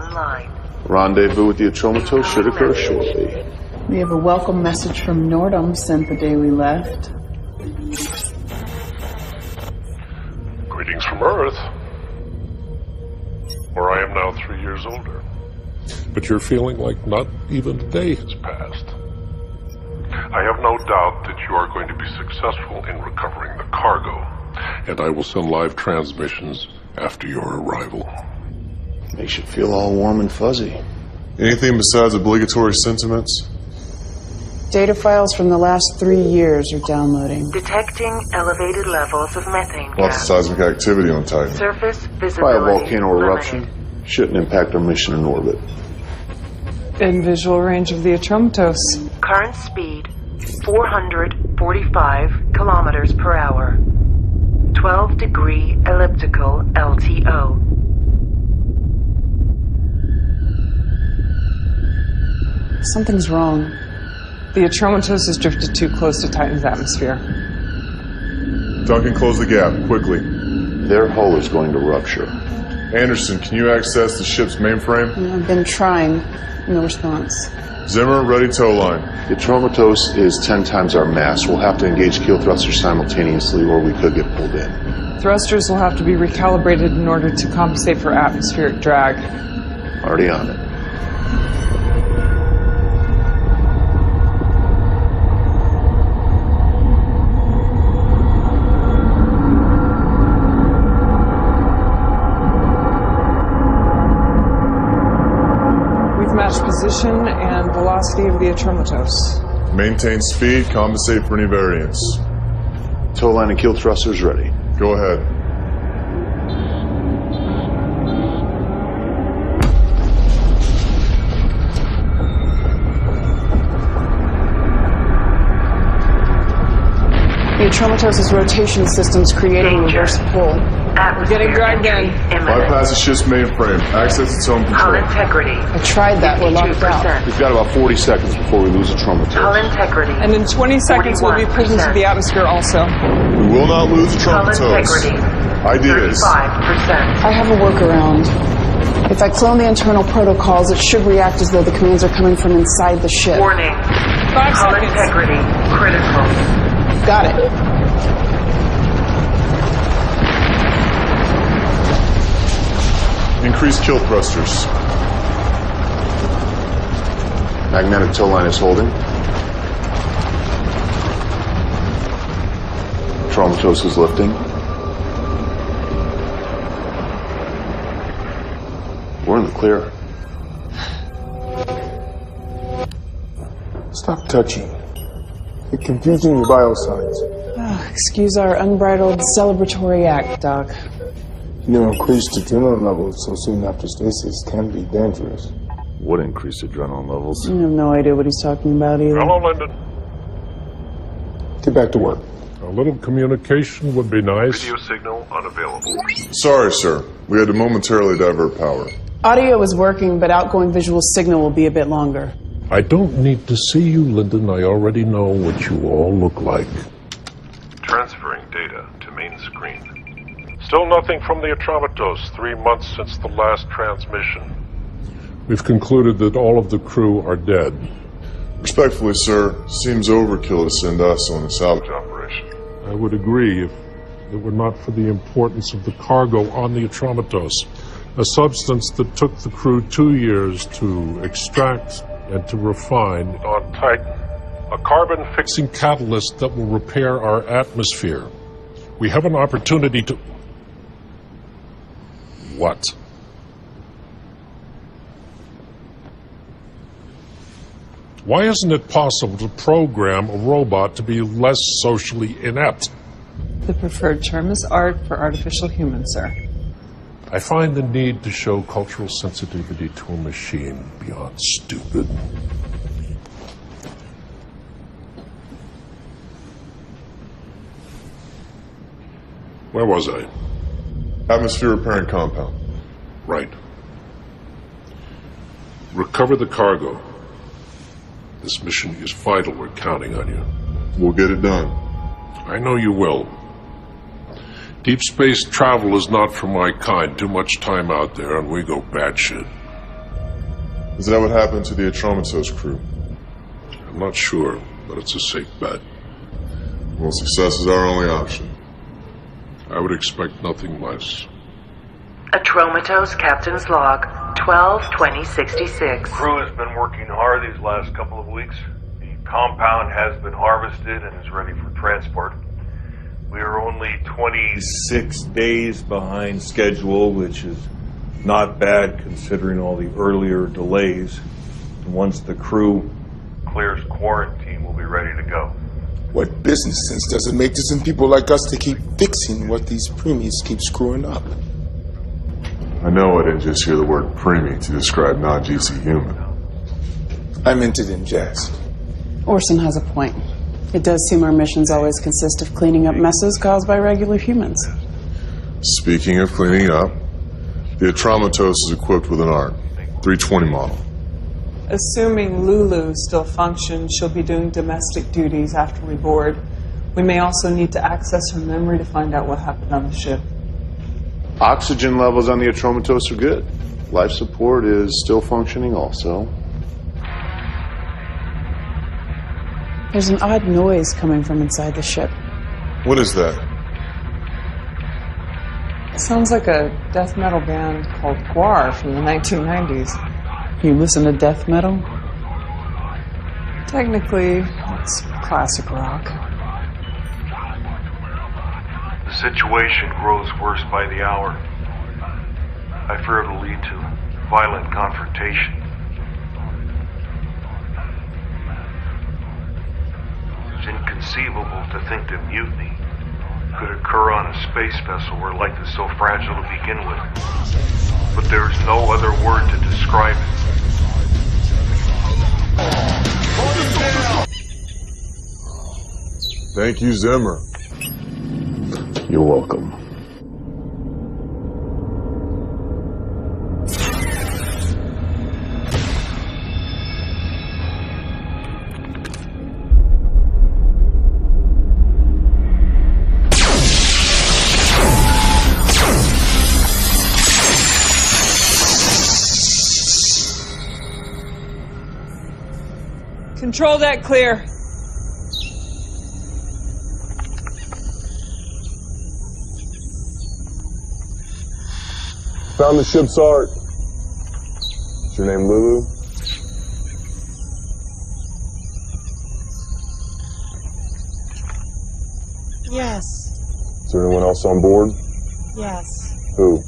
online. Rendezvous with the Atromatos should occur shortly. We have a welcome message from Nordum sent the day we left. Greetings from Earth, where I am now 3 years older. But you're feeling like not even a day has passed. I have no doubt that you are going to be successful in recovering the cargo, and I will send live transmissions after your arrival. Makes you feel all warm and fuzzy. Anything besides obligatory sentiments? Data files from the last 3 years are downloading. Detecting elevated levels of methane Lots of gas. seismic activity on Titan. Surface By a visibility volcano limited. eruption, shouldn't impact our mission in orbit. In visual range of the Atromatos. Current speed 445 kilometers per hour. 12-degree elliptical LTO. Something's wrong. The Atromatos has drifted too close to Titan's atmosphere. Duncan, close the gap, quickly. Their hull is going to rupture. Anderson, can you access the ship's mainframe? I've been trying. No response. Zimmer, ready tow line. The Atromatos is 10 times our mass. We'll have to engage keel thrusters simultaneously, or we could get pulled in. Thrusters will have to be recalibrated in order to compensate for atmospheric drag. Already on it. Match position and velocity of the Atromatos. Maintain speed, compensate for any variance. Tow line and keel thrusters ready. Go ahead. The Atromatos' rotation system's creating a reverse pull. We're getting dragged in. Bypass the ship's mainframe. Access its own Hull control. integrity. I tried that. We're locked out. We've got about 40 seconds before we lose the Atromatos. Hull integrity. And in 20 seconds we'll be pulled into the atmosphere also. We will not lose the Hull Atromatos. integrity. Ideas. 35%. I have a workaround. If I clone the internal protocols, it should react as though the commands are coming from inside the ship. Warning. 5 Hull seconds. integrity critical. Got it. Increase kill thrusters. Magnetic tow line is holding. Atromatos is lifting. We're in the clear. Stop touching. You're confusing your biosigns. Excuse our unbridled celebratory act, Doc. Increased adrenaline levels so soon after stasis can be dangerous. What increased adrenaline levels? I have no idea what he's talking about either. Hello, Lyndon. Get back to work. A little communication would be nice. Video signal unavailable. Sorry, sir. We had to momentarily divert power. Audio is working, but outgoing visual signal will be a bit longer. I don't need to see you, Lyndon. I already know what you all look like. Transferring data to main screen. Still nothing from the Atromatos, 3 months since the last transmission. We've concluded that all of the crew are dead. Respectfully, sir, seems overkill to send us on a salvage operation. I would agree if it were not for the importance of the cargo on the Atromatos, a substance that took the crew 2 years to extract and to refine on Titan, a carbon-fixing catalyst that will repair our atmosphere. We have an opportunity to... What? Why isn't it possible to program a robot to be less socially inept? The preferred term is art for artificial humans, sir. I find the need to show cultural sensitivity to a machine beyond stupid. Where was I? Atmosphere repairing compound. Right. Recover the cargo. This mission is vital. We're counting on you. We'll get it done. I know you will. Deep space travel is not for my kind. Too much time out there and we go batshit. Is that what happened to the Atromitos crew? I'm not sure, but it's a safe bet. Well, success is our only option. I would expect nothing less. Atromitos Captain's Log, 12/20/66. Crew has been working hard these last couple of weeks. The compound has been harvested and is ready for transport. We are only 26 days behind schedule, which is not bad considering all the earlier delays. And once the crew clears quarantine, we'll be ready to go. What business sense does it make to send people like us to keep fixing what these preemies keep screwing up? I know I didn't just hear the word preemie to describe non-GC human. I meant it in jest. Orson has a point. It does seem our missions always consist of cleaning up messes caused by regular humans. Speaking of cleaning up, the Atromitos is equipped with an ARC, 320 model. Assuming Lulu still functions, she'll be doing domestic duties after we board. We may also need to access her memory to find out what happened on the ship. Oxygen levels on the Atromitos are good. Life support is still functioning also. There's an odd noise coming from inside the ship. What is that? It sounds like a death metal band called Guar from the 1990s. You listen to death metal? Technically, it's classic rock. The situation grows worse by the hour. I fear it'll lead to violent confrontation. It's inconceivable to think that mutiny could occur on a space vessel where life is so fragile to begin with. But there's no other word to describe it. Thank you, Zimmer. You're welcome. Control deck clear. Found the ship's ARC. Is your name Lulu? Yes, Is there anyone else on board? yes. Who?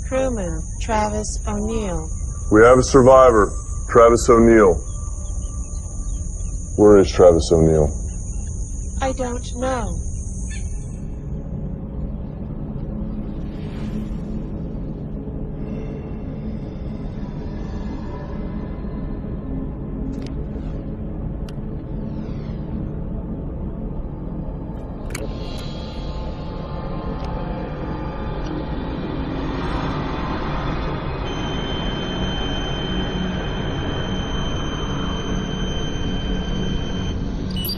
Crewman Travis O'Neill. We have a survivor, Travis O'Neill. Where is Travis O'Neill? I don't know.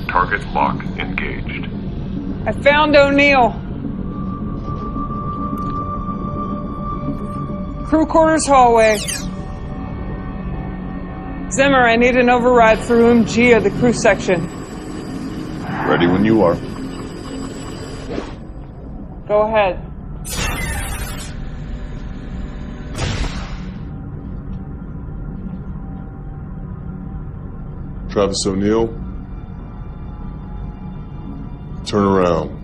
Target lock engaged. I found O'Neill. Crew quarters hallway. Zimmer, I need an override for room G of the crew section. Ready when you are. Go ahead. Travis O'Neill? Turn around.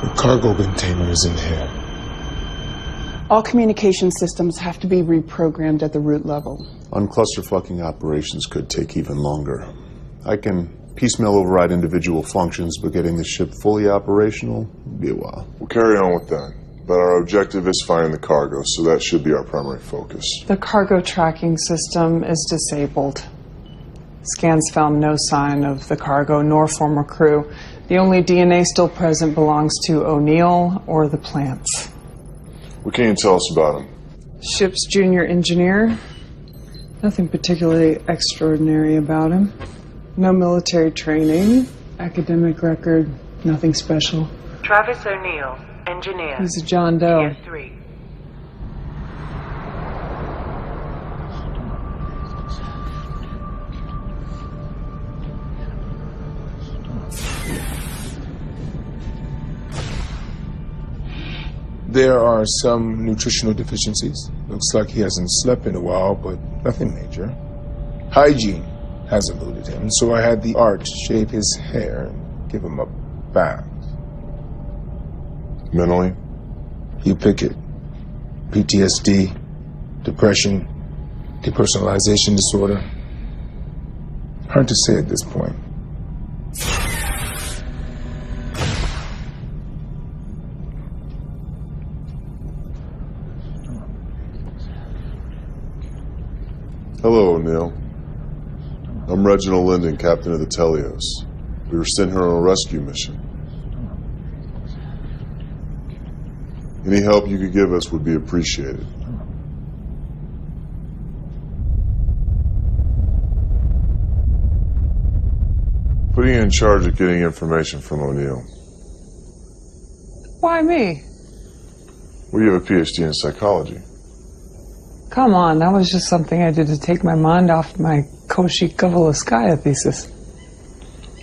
The cargo container is in here. All communication systems have to be reprogrammed at the root level. Unclusterfucking operations could take even longer. I can piecemeal override individual functions, but getting the ship fully operational would be a while. We'll carry on with that. But our objective is finding the cargo, so that should be our primary focus. The cargo tracking system is disabled. Scans found no sign of the cargo nor former crew. The only DNA still present belongs to O'Neill or the plants. What can you tell us about him? Ship's junior engineer. Nothing particularly extraordinary about him. No military training. Academic record. Nothing special. Travis O'Neill, engineer. He's a John Doe. Tier 3. There are some nutritional deficiencies. Looks like he hasn't slept in a while, but nothing major. Hygiene has eluded him, so I had the art shave his hair and give him a bath. Mentally? You pick it. PTSD, depression, depersonalization disorder. Hard to say at this point. Hello, O'Neill. I'm Reginald Linden, captain of the Telios. We were sent here on a rescue mission. Any help you could give us would be appreciated. Putting you in charge of getting information from O'Neill. Why me? Well, you have a PhD in psychology. Come on, that was just something I did to take my mind off my Koshi-Kovalevskaya thesis.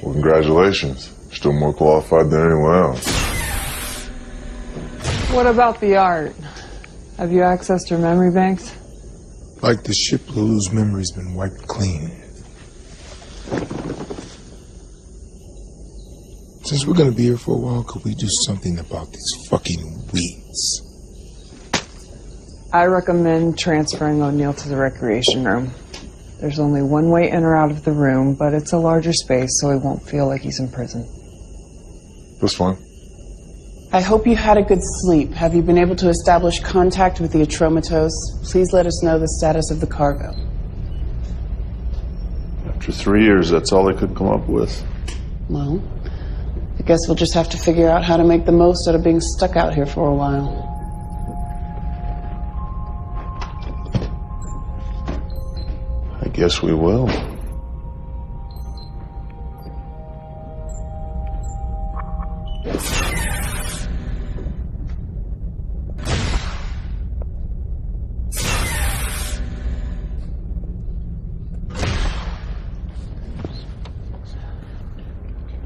Well, congratulations. You're still more qualified than anyone else. What about the art? Have you accessed her memory banks? Like the ship, Lulu's memory's been wiped clean. Since we're gonna be here for a while, could we do something about these fucking weeds? I recommend transferring O'Neill to the recreation room. There's only one way in or out of the room, but it's a larger space, so he won't feel like he's in prison. That's fine. I hope you had a good sleep. Have you been able to establish contact with the Atromatose? Please let us know the status of the cargo. After 3 years, that's all they could come up with. Well, I guess we'll just have to figure out how to make the most out of being stuck out here for a while. I guess we will.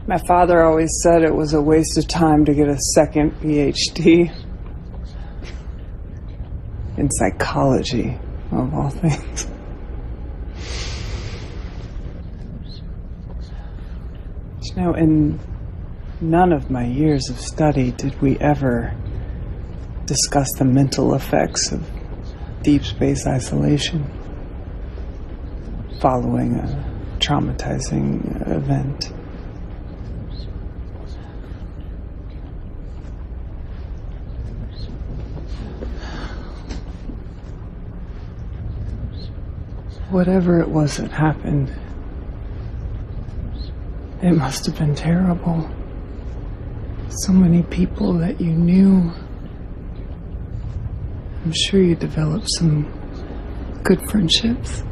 My father always said it was a waste of time to get a second PhD in psychology, of all things. You know, in none of my years of study did we ever discuss the mental effects of deep space isolation following a traumatizing event. Whatever it was that happened, it must have been terrible. So many people that you knew. I'm sure you developed some good friendships.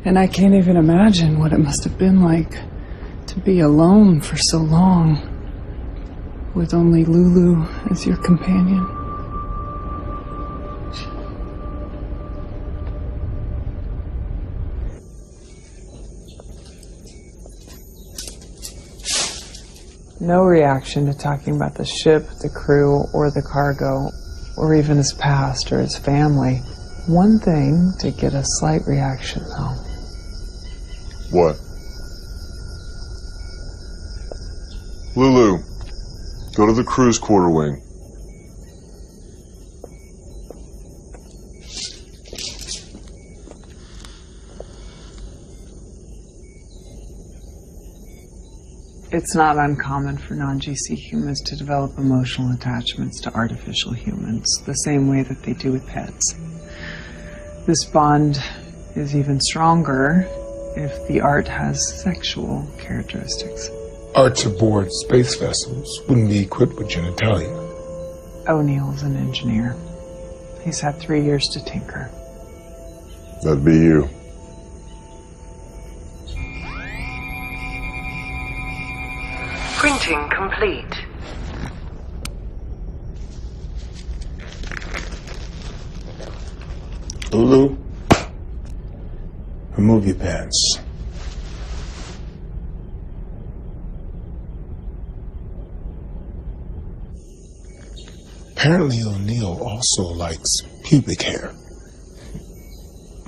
And I can't even imagine what it must have been like to be alone for so long with only Lulu as your companion. No reaction to talking about the ship, the crew, or the cargo, or even his past or his family. One thing to get a slight reaction, though. What? Lulu, go to the crew's quarter wing. It's not uncommon for non-GC humans to develop emotional attachments to artificial humans, the same way that they do with pets. This bond is even stronger if the art has sexual characteristics. Arts aboard space vessels wouldn't be equipped with genitalia. O'Neill's an engineer. He's had 3 years to tinker. That'd be you. Printing complete. Lulu, remove your pants. Apparently O'Neill also likes pubic hair.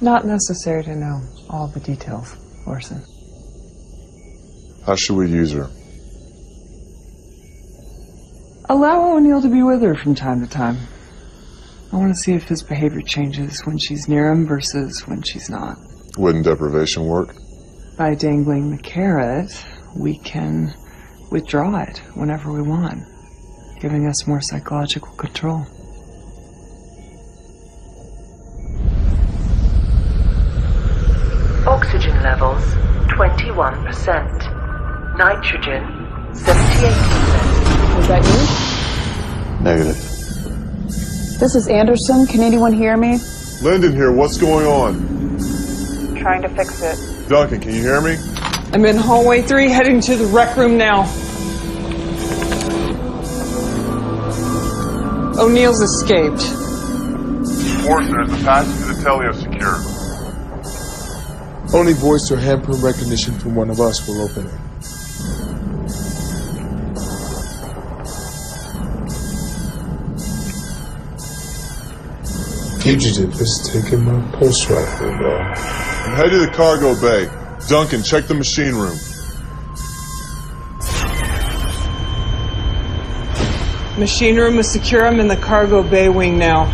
Not necessary to know all the details, Orson. How should we use her? Allow O'Neill to be with her from time to time. I want to see if his behavior changes when she's near him versus when she's not. Wouldn't deprivation work? By dangling the carrot, we can withdraw it whenever we want, giving us more psychological control. Oxygen levels 21%. Nitrogen 78%. Was that you? Negative. This is Anderson. Can anyone hear me? Lyndon here, what's going on? Trying to fix it. Duncan, can you hear me? I'm in hallway 3, heading to the rec room now. O'Neill's escaped. Orson, is the passage to the Telio secure? Only voice or handprint recognition from one of us will open it. Fugitive is taking my pulse rifle, though. Head to the cargo bay. Duncan, check the machine room. Machine room is secure. I'm in the cargo bay wing now.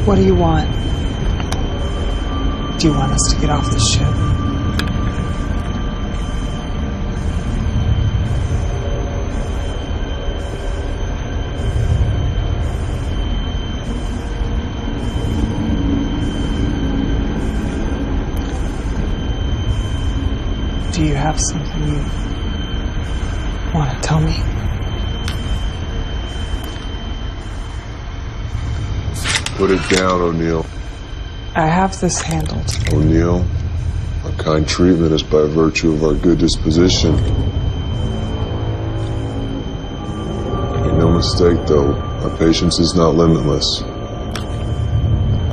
What do you want? Do you want us to get off the ship? Do you have something you want to tell me? Put it down, O'Neill. I have this handled. O'Neill, our kind treatment is by virtue of our good disposition. Make no mistake, though, our patience is not limitless.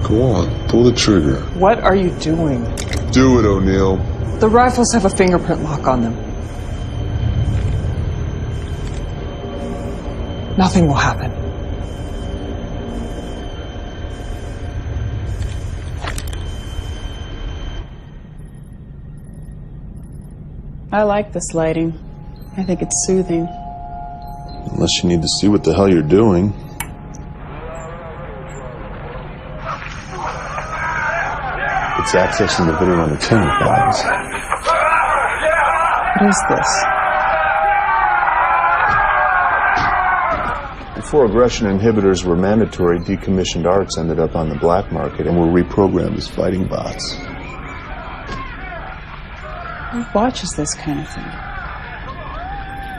Go on, pull the trigger. What are you doing? Do it, O'Neill. The rifles have a fingerprint lock on them. Nothing will happen. I like this lighting. I think it's soothing. Unless you need to see what the hell you're doing. It's accessing the video on the tin files. What is this? Before aggression inhibitors were mandatory, decommissioned arts ended up on the black market and were reprogrammed as fighting bots. Who watches this kind of thing?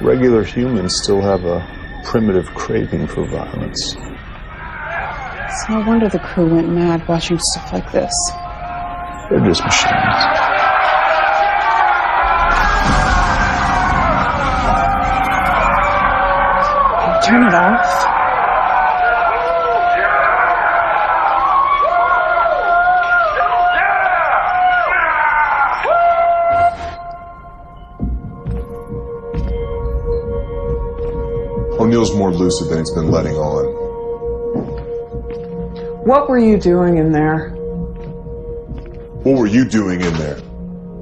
Regular humans still have a primitive craving for violence. It's no wonder the crew went mad watching stuff like this. They're just machines. Turn it off. O'Neill's more lucid than he's been letting on. What were you doing in there? What were you doing in there?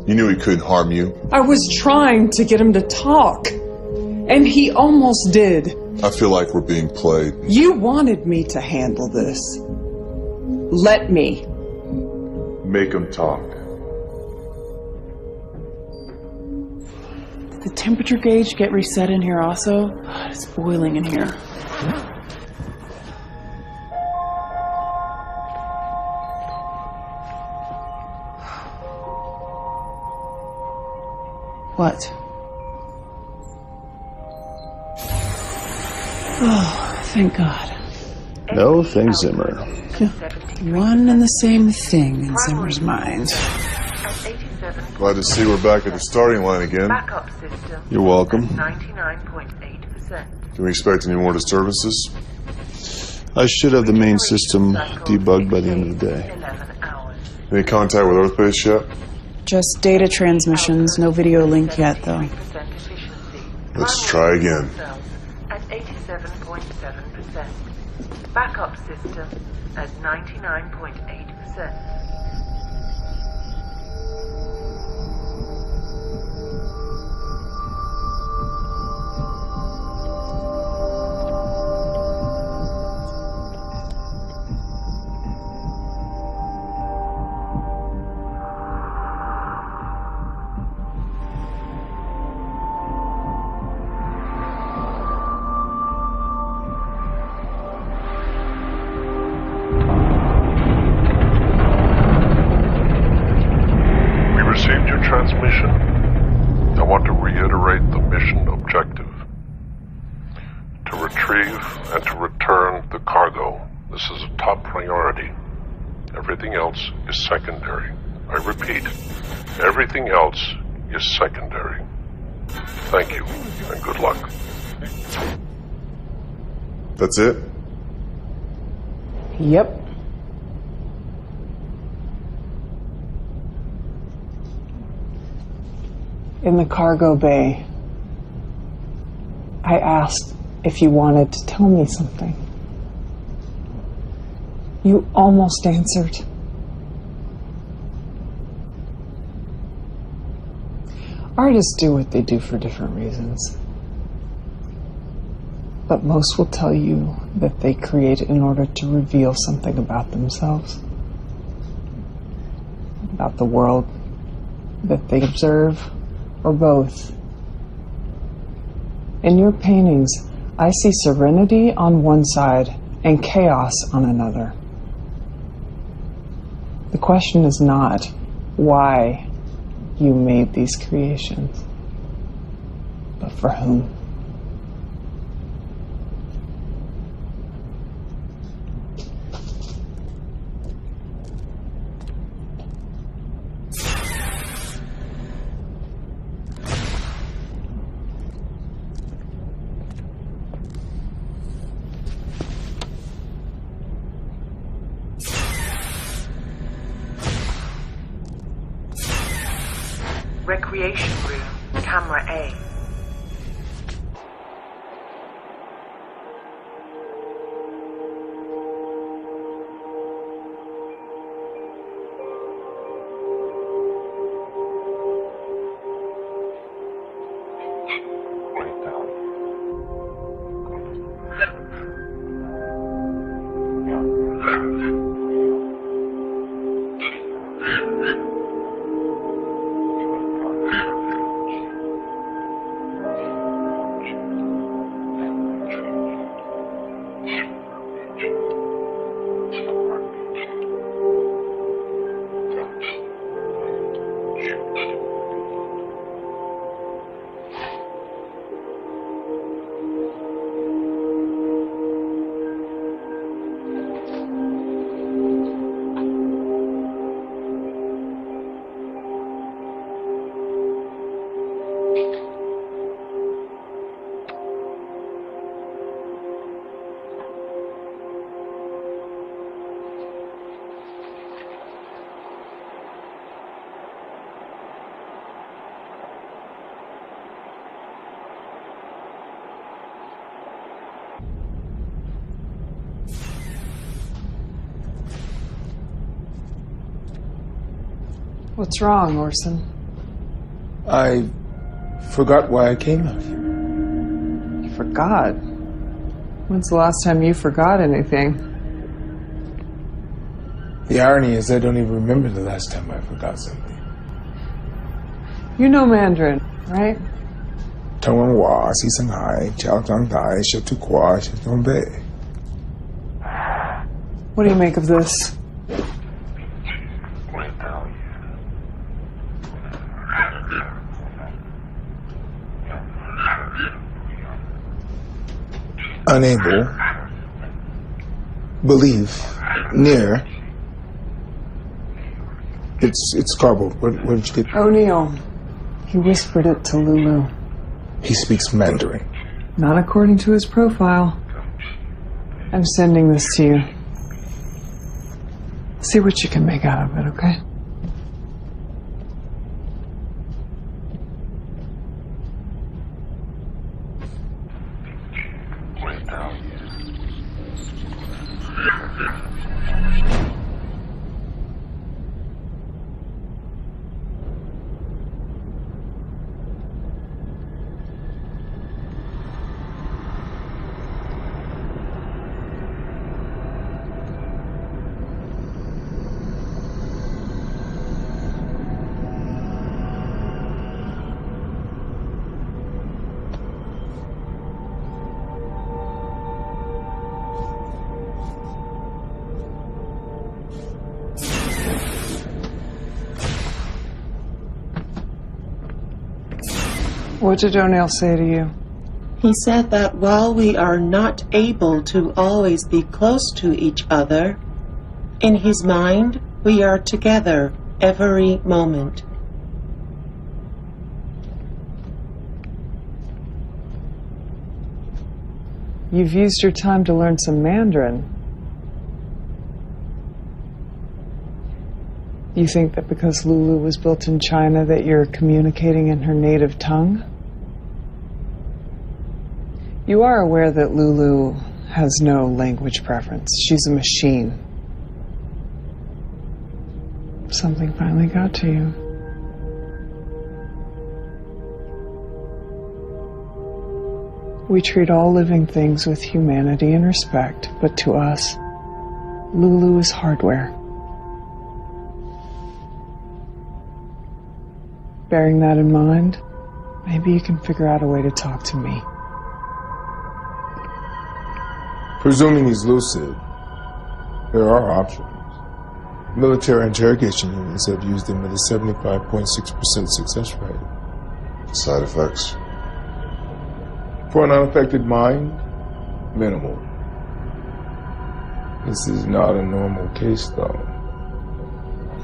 You knew he couldn't harm you. I was trying to get him to talk. And he almost did. I feel like we're being played. You wanted me to handle this. Let me. Make him talk. Did the temperature gauge get reset in here also? God, it's boiling in here. What? Oh, thank God. No, thanks, Zimmer. One and the same thing in Zimmer's mind. Glad to see we're back at the starting line again. Backup system. You're welcome. 99.8%. Can we expect any more disturbances? I should have the main system debugged by the end of the day. 11 hours. Any contact with Earthbase yet? Just data transmissions, no video link yet, though. 3% efficiency. Let's try again. Cells at 87.7%. Backup system at 99.8%. Transmission. I want to reiterate the mission objective. To retrieve and to return the cargo. This is a top priority. Everything else is secondary. I repeat, everything else is secondary. Thank you, and good luck. That's it? Yep. In the cargo bay, I asked if you wanted to tell me something. You almost answered. Artists do what they do for different reasons. But most will tell you that they create in order to reveal something about themselves, about the world that they observe, or both. In your paintings, I see serenity on one side and chaos on another. The question is not why you made these creations, but for whom. Recreation room, camera A. What's wrong, Orson? I forgot why I came out here. You forgot? When's the last time you forgot anything? The irony is I don't even remember the last time I forgot something. You know Mandarin, right? 台湾话是上海，教长大，学土话是东北。 What do you make of this? Unable, believe, near. It's garbled. Where did you get? O'Neill. He whispered it to Lulu. He speaks Mandarin. Not according to his profile. I'm sending this to you. See what you can make out of it, okay? What did O'Neill say to you? He said that while we are not able to always be close to each other, in his mind, we are together every moment. You've used your time to learn some Mandarin. You think that because Lulu was built in China that you're communicating in her native tongue? You are aware that Lulu has no language preference. She's a machine. Something finally got to you. We treat all living things with humanity and respect, but to us, Lulu is hardware. Bearing that in mind, maybe you can figure out a way to talk to me. Presuming he's lucid, there are options. Military interrogation units have used him with a 75.6% success rate. Side effects? For an unaffected mind, minimal. This is not a normal case, though.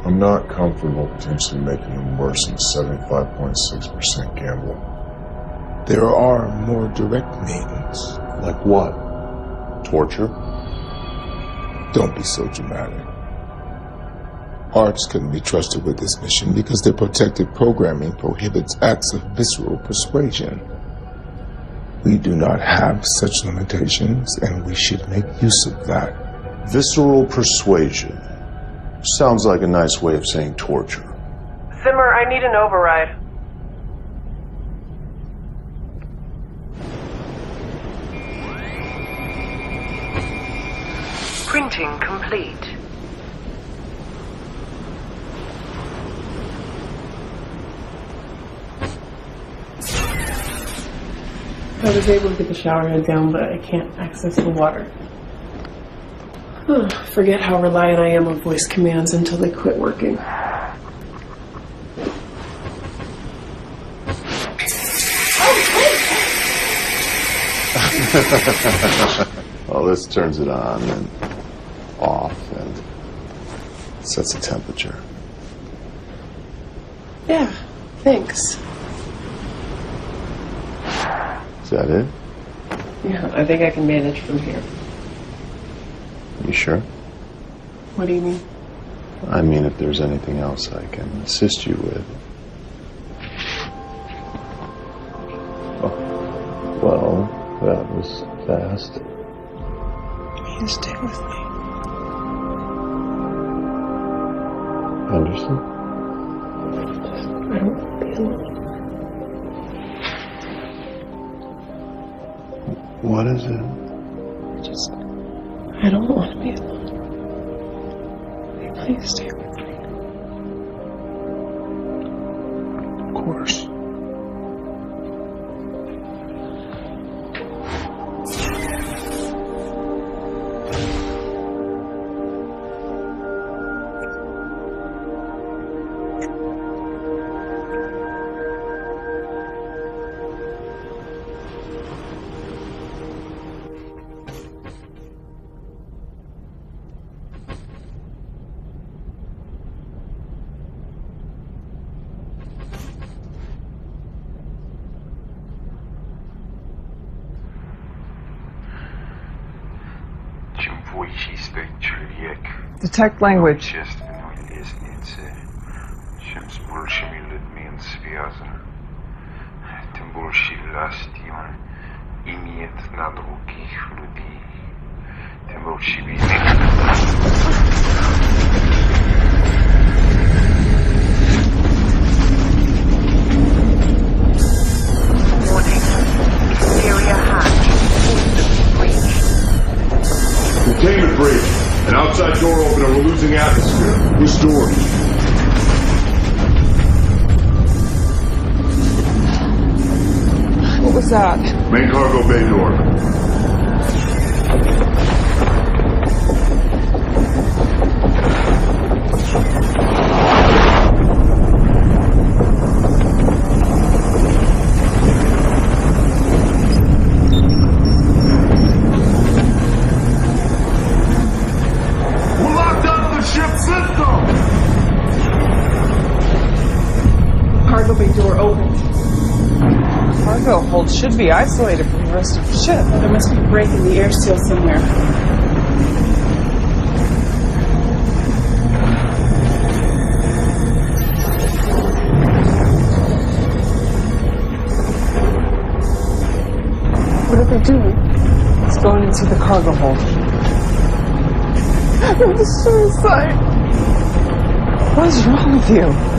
I'm not comfortable potentially making him worse than 75.6% gamble. There are more direct means. Like what? Torture? Don't be so dramatic. Arts couldn't be trusted with this mission because their protected programming prohibits acts of visceral persuasion. We do not have such limitations, and we should make use of that. Visceral persuasion. Sounds like a nice way of saying torture. Simmer, I need an override. Printing complete. I was able to get the shower head down, but I can't access the water. Forget how reliant I am on voice commands until they quit working. Well, this turns it on and off and sets a temperature. Yeah, thanks. Is that it? Yeah, I think I can manage from here. You sure? What do you mean? I mean, if there's anything else I can assist you with. Oh, well, that was fast. You stay with me. Anderson? I don't want to be alone. What is it? I don't want to be alone. Please stay with me. Of course. Detect language. Containment breach. An outside door open and we're losing atmosphere. Restore. What was that? Main cargo bay door. Cargo bay door opened. Cargo hold should be isolated from the rest of the ship. There must be a break in the air seal somewhere. What are they doing? Let's go in and see the cargo hold. It was suicide. What is wrong with you?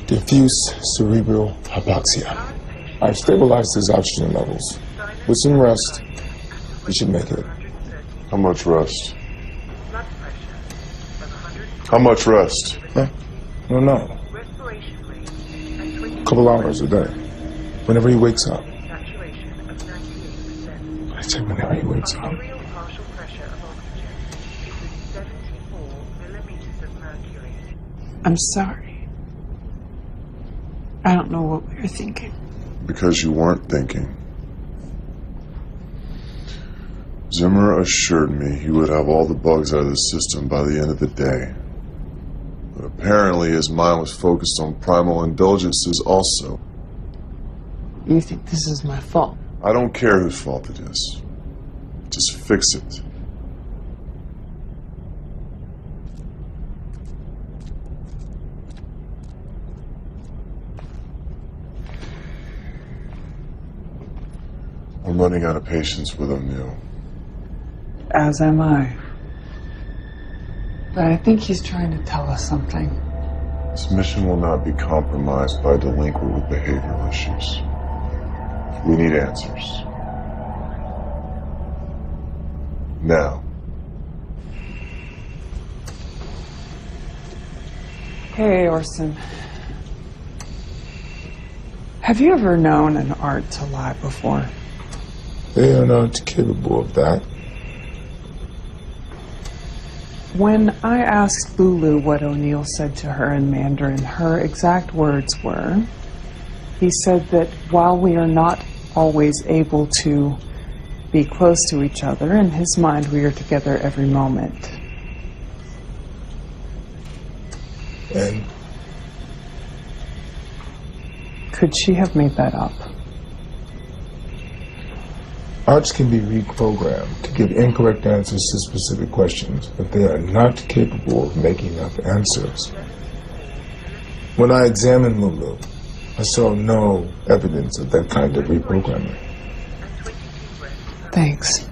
Diffuse cerebral hypoxia. I've stabilized his oxygen levels. With some rest, he should make it. How much rest? How much rest? I don't know. A couple hours a day. Whenever he wakes up. I said whenever he wakes up. I'm sorry. I don't know what we were thinking. Because you weren't thinking. Zimmer assured me he would have all the bugs out of the system by the end of the day. But apparently his mind was focused on primal indulgences also. You think this is my fault? I don't care whose fault it is. Just fix it. I'm running out of patience with O'Neill. As am I. But I think he's trying to tell us something. This mission will not be compromised by a delinquent with behavioral issues. We need answers. Now. Hey, Orson. Have you ever known an art to lie before? They are not capable of that. When I asked Lulu what O'Neill said to her in Mandarin, her exact words were, he said that while we are not always able to be close to each other, in his mind we are together every moment. And could she have made that up? arts can be reprogrammed to give incorrect answers to specific questions, but they are not capable of making up answers. When I examined Lulu, I saw no evidence of that kind of reprogramming. Thanks.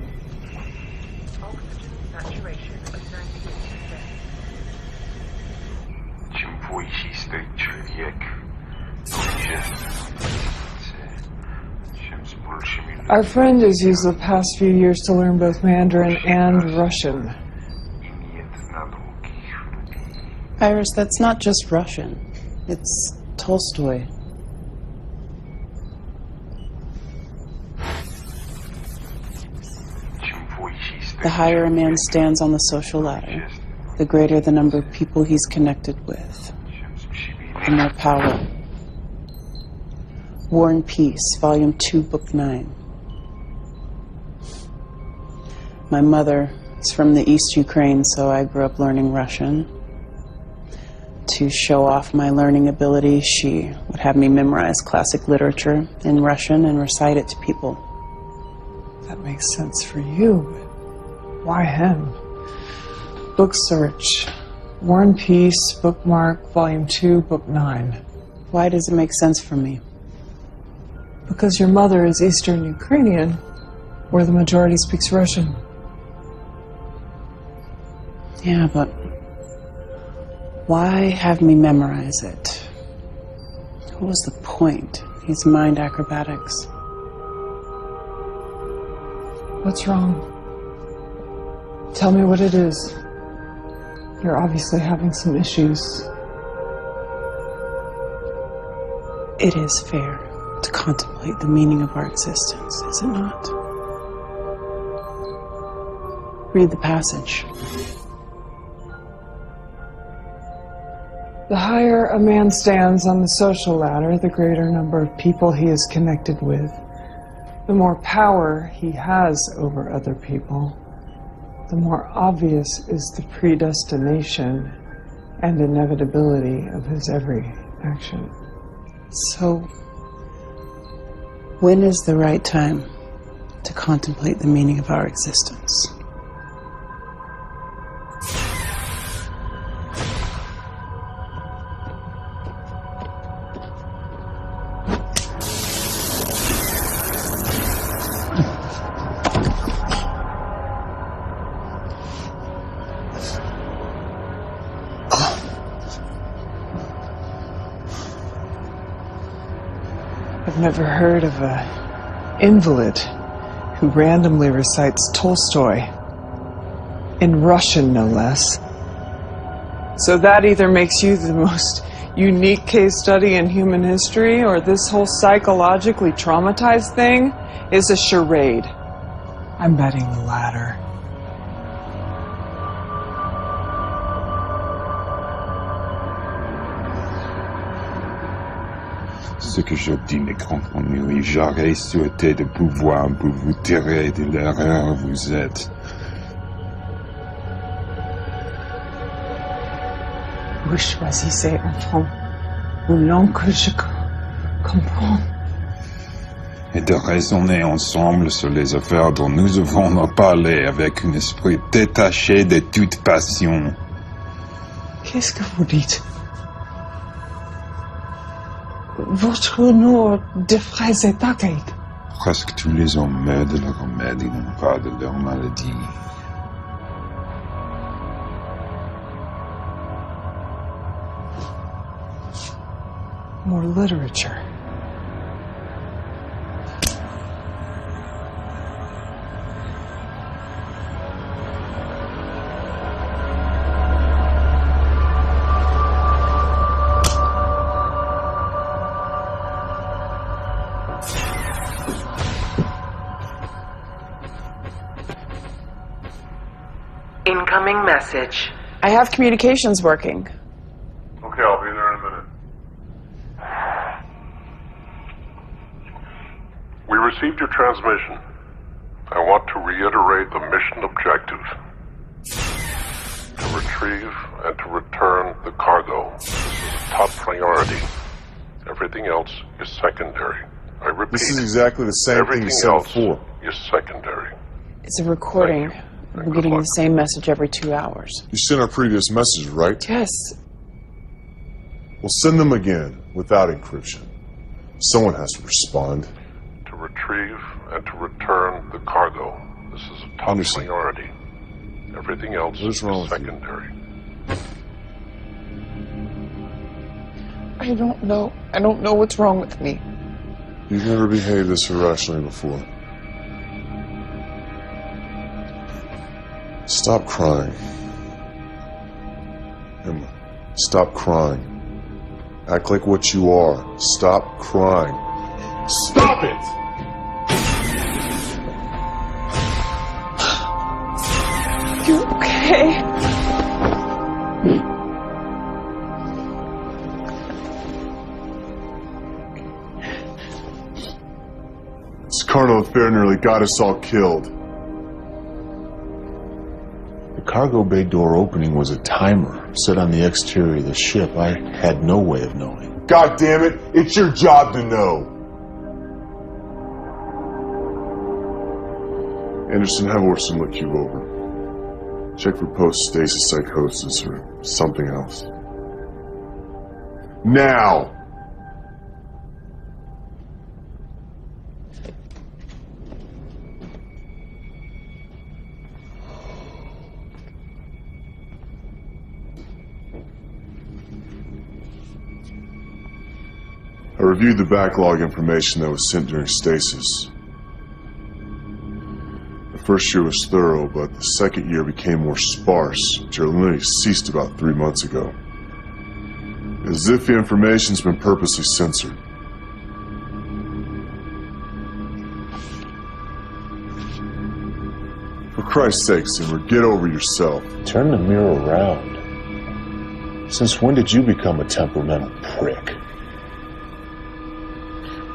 Our friend has used the past few years to learn both Mandarin and Russian. Iris, that's not just Russian. It's Tolstoy. The higher a man stands on the social ladder, the greater the number of people he's connected with, the more power. War and Peace, Volume 2, Book 9. My mother is from the East Ukraine, so I grew up learning Russian. To show off my learning ability, she would have me memorize classic literature in Russian and recite it to people. That makes sense for you, but why him? Book search. War and Peace, bookmark, Volume 2, Book 9. Why does it make sense for me? Because your mother is Eastern Ukrainian, where the majority speaks Russian. Yeah, but why have me memorize it? What was the point? These mind acrobatics. What's wrong? Tell me what it is. You're obviously having some issues. It is fair to contemplate the meaning of our existence, is it not? Read the passage. The higher a man stands on the social ladder, the greater number of people he is connected with, the more power he has over other people, the more obvious is the predestination and inevitability of his every action. So, when is the right time to contemplate the meaning of our existence? I've never heard of an invalid who randomly recites Tolstoy, in Russian no less. So that either makes you the most unique case study in human history, or this whole psychologically traumatized thing is a charade. I'm betting the latter. Ce que je dis, mes grands ennuis, j'aurais souhaité de pouvoir pour vous tirer de l'erreur où vous êtes. Vous choisissez, enfant, une langue que je comprends. Et de raisonner ensemble sur les affaires dont nous avons à parler avec un esprit détaché de toute passion. Qu'est-ce que vous dites? Votre nom de phrase est archaïque. Presque tous les hommes meurent de leur remède et non pas de leur maladie. More literature. Incoming message. I have communications working. Okay, I'll be there in a minute. We received your transmission. I want to reiterate the mission objectives. To retrieve and to return the cargo. This is a top priority. Everything else is secondary. I repeat. This is exactly the same thing you said before. Is secondary. It's a recording. I'm getting the same message every 2 hours. You sent our previous messages, right? Yes. We'll send them again, without encryption. Someone has to respond. To retrieve and to return the cargo. This is a top priority. Everything else is secondary. I don't know. I don't know what's wrong with me. You've never behaved this irrationally before. Stop crying. Emma, stop crying. Act like what you are. Stop crying. Stop it! You okay? This carnal affair nearly got us all killed. The cargo bay door opening was a timer set on the exterior of the ship. I had no way of knowing. God damn it! It's your job to know! Anderson, have Orson look you over. Check for post-stasis psychosis or something else. Now! I reviewed the backlog information that was sent during stasis. The first year was thorough, but the second year became more sparse. Gerlinity ceased about 3 months ago. As if the information's been purposely censored. For Christ's sake, Zimmer, get over yourself. Turn the mirror around. Since when did you become a temperamental prick?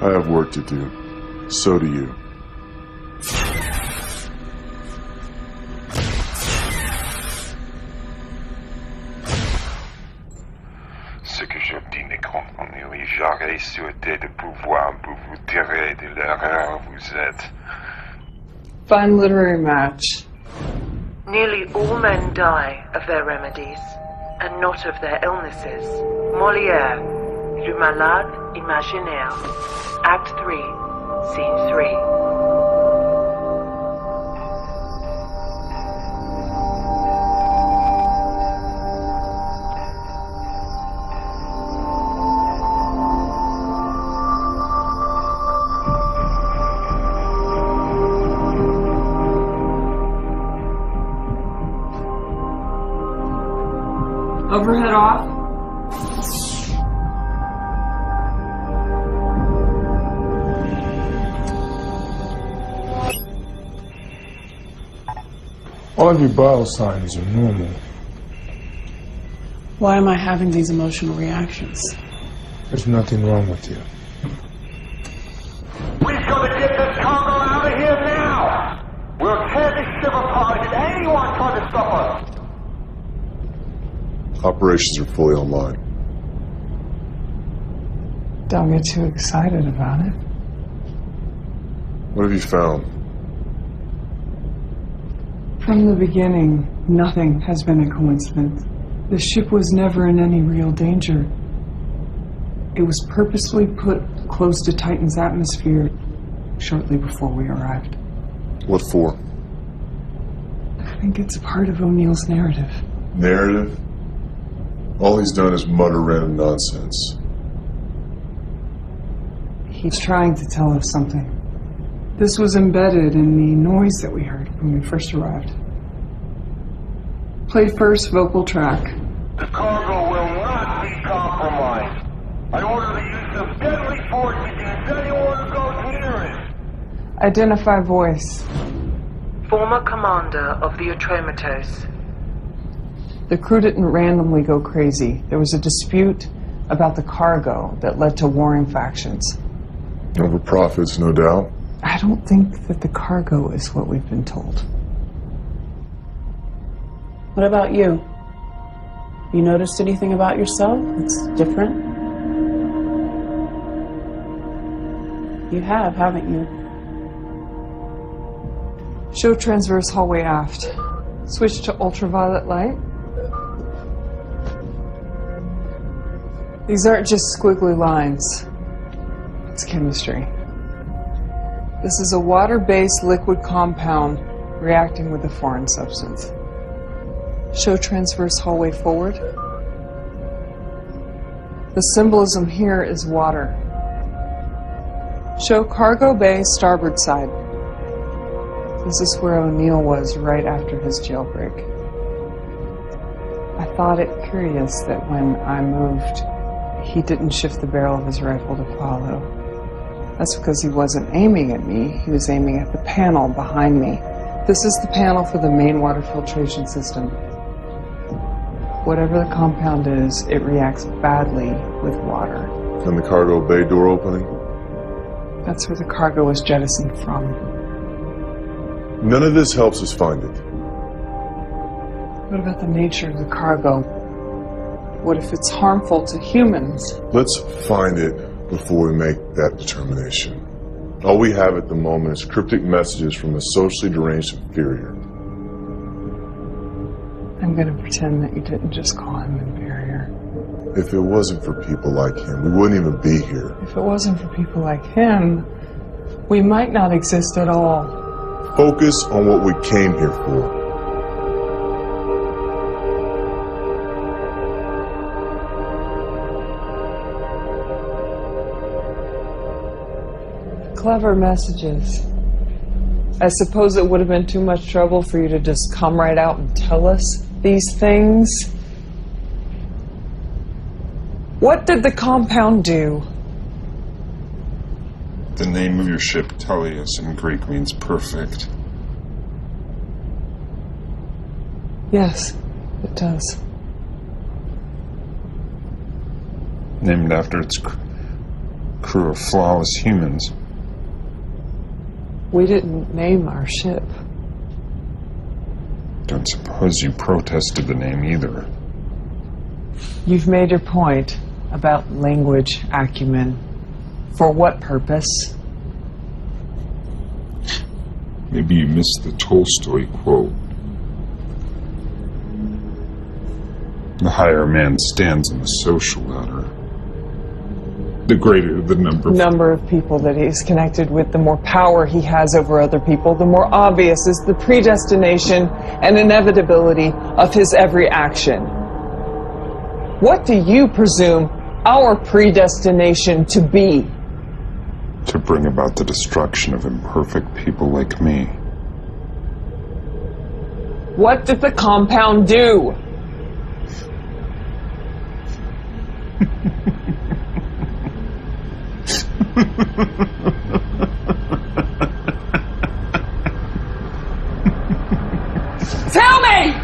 I have work to do. So do you. Ce que je dis n'est compris. J'aurais souhaité de pouvoir vous tirer de l'erreur où vous êtes. Fun literary match. Nearly all men die of their remedies, and not of their illnesses. Molière, Le Malade Imaginaire, Act 3, Scene 3. Overhead off. All of your vital signs are normal. Why am I having these emotional reactions? There's nothing wrong with you. We've got to get this cargo out of here now! We'll tear this ship apart if anyone tries to stop us! Operations are fully online. Don't get too excited about it. What have you found? From the beginning, nothing has been a coincidence. The ship was never in any real danger. It was purposely put close to Titan's atmosphere shortly before we arrived. What for? I think it's part of O'Neill's narrative. Narrative? All he's done is mutter random nonsense. He's trying to tell us something. This was embedded in the noise that we heard when we first arrived. Play first vocal track. The cargo will not be compromised. I order the use of deadly force against anyone who goes near it. Identify voice. Former commander of the Atramatos. The crew didn't randomly go crazy. There was a dispute about the cargo that led to warring factions. Over profits, no doubt. I don't think that the cargo is what we've been told. What about you? You noticed anything about yourself that's different? You have, haven't you? Show transverse hallway aft. Switch to ultraviolet light. These aren't just squiggly lines. It's chemistry. This is a water-based liquid compound reacting with a foreign substance. Show transverse hallway forward. The symbolism here is water. Show cargo bay starboard side. This is where O'Neill was right after his jailbreak. I thought it curious that when I moved, he didn't shift the barrel of his rifle to follow. That's because he wasn't aiming at me, he was aiming at the panel behind me. This is the panel for the main water filtration system. Whatever the compound is, it reacts badly with water. And the cargo bay door opening? That's where the cargo was jettisoned from. None of this helps us find it. What about the nature of the cargo? What if it's harmful to humans? Let's find it before we make that determination. All we have at the moment is cryptic messages from a socially deranged inferior. I'm going to pretend that you didn't just call him inferior. If it wasn't for people like him, we wouldn't even be here. If it wasn't for people like him, we might not exist at all. Focus on what we came here for. Clever messages. I suppose it would have been too much trouble for you to just come right out and tell us these things. What did the compound do? The name of your ship, Telios, in Greek means perfect. Yes, it does. Named after its crew of flawless humans. We didn't name our ship. Don't suppose you protested the name either. You've made your point about language acumen. For what purpose? Maybe you missed the Tolstoy quote. The higher man stands on the social ladder. The greater the number of people that he's connected with, the more power he has over other people, the more obvious is the predestination and inevitability of his every action. What do you presume our predestination to be? To bring about the destruction of imperfect people like me. What did the compound do? Tell me!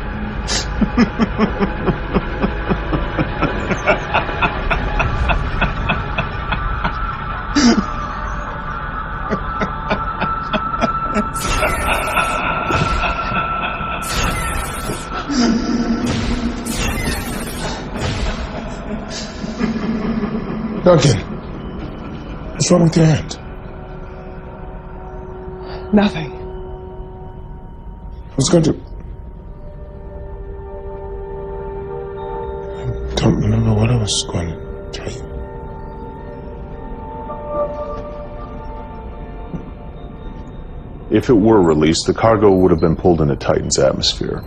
Duncan, what's wrong with your hand? Nothing. I was going to... I don't remember what I was going to tell you. If it were released, the cargo would have been pulled into Titan's atmosphere.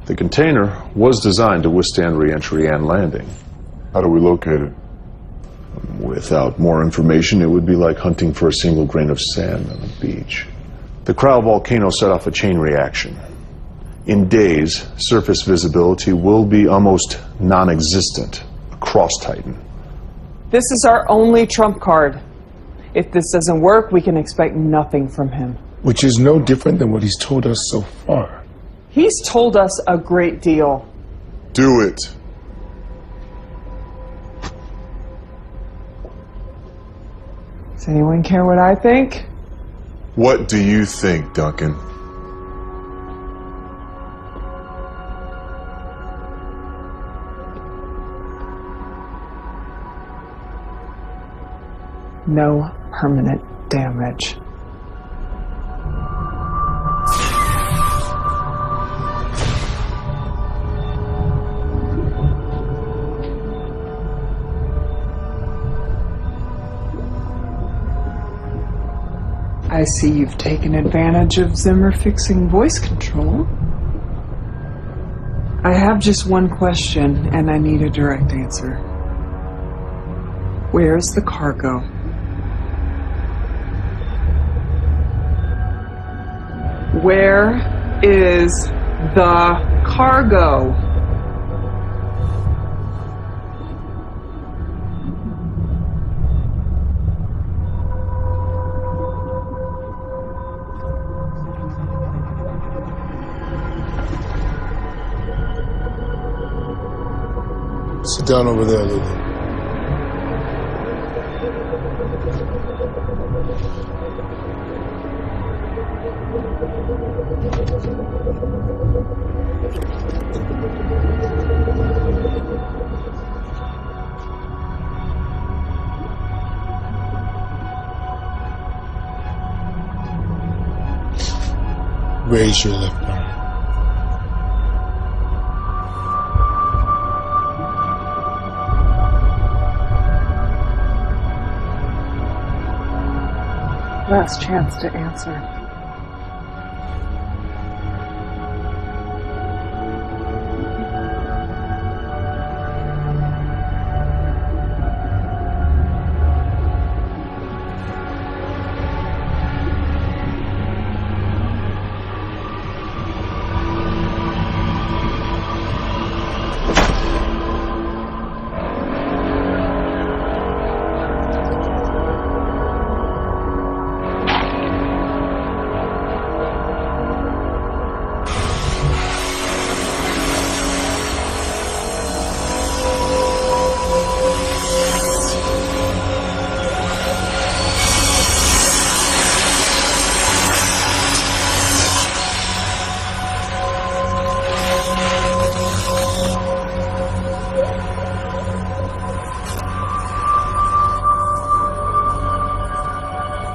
The container was designed to withstand re-entry and landing. How do we locate it? Without more information, it would be like hunting for a single grain of sand on the beach. The cryovolcano set off a chain reaction. In days, surface visibility will be almost non-existent across Titan. This is our only trump card. If this doesn't work, we can expect nothing from him. Which is no different than what he's told us so far. He's told us a great deal. Do it. Does anyone care what I think? What do you think, Duncan? No permanent damage. I see you've taken advantage of Zimmer fixing voice control. I have just one question, and I need a direct answer. Where's the cargo? Where is the cargo? Sit down over there, Lily. Raise your left arm. Last chance to answer.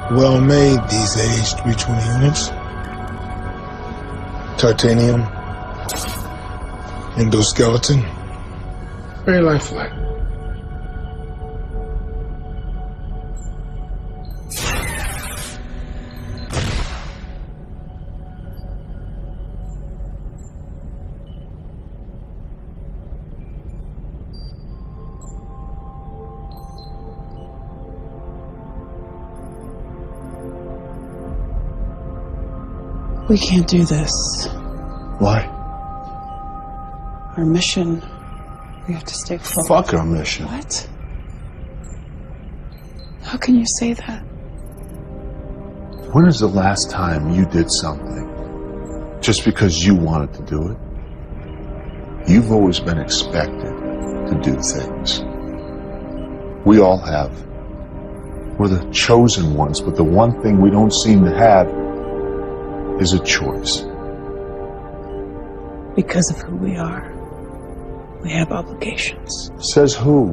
Well made, these aged 320 units. Titanium. Endoskeleton. Very lifelike. We can't do this. Why? Our mission. We have to stay focused. Fuck our mission. What? How can you say that? When is the last time you did something just because you wanted to do it? You've always been expected to do things. We all have. We're the chosen ones, but the one thing we don't seem to have is a choice. Because of who we are, we have obligations. Says who?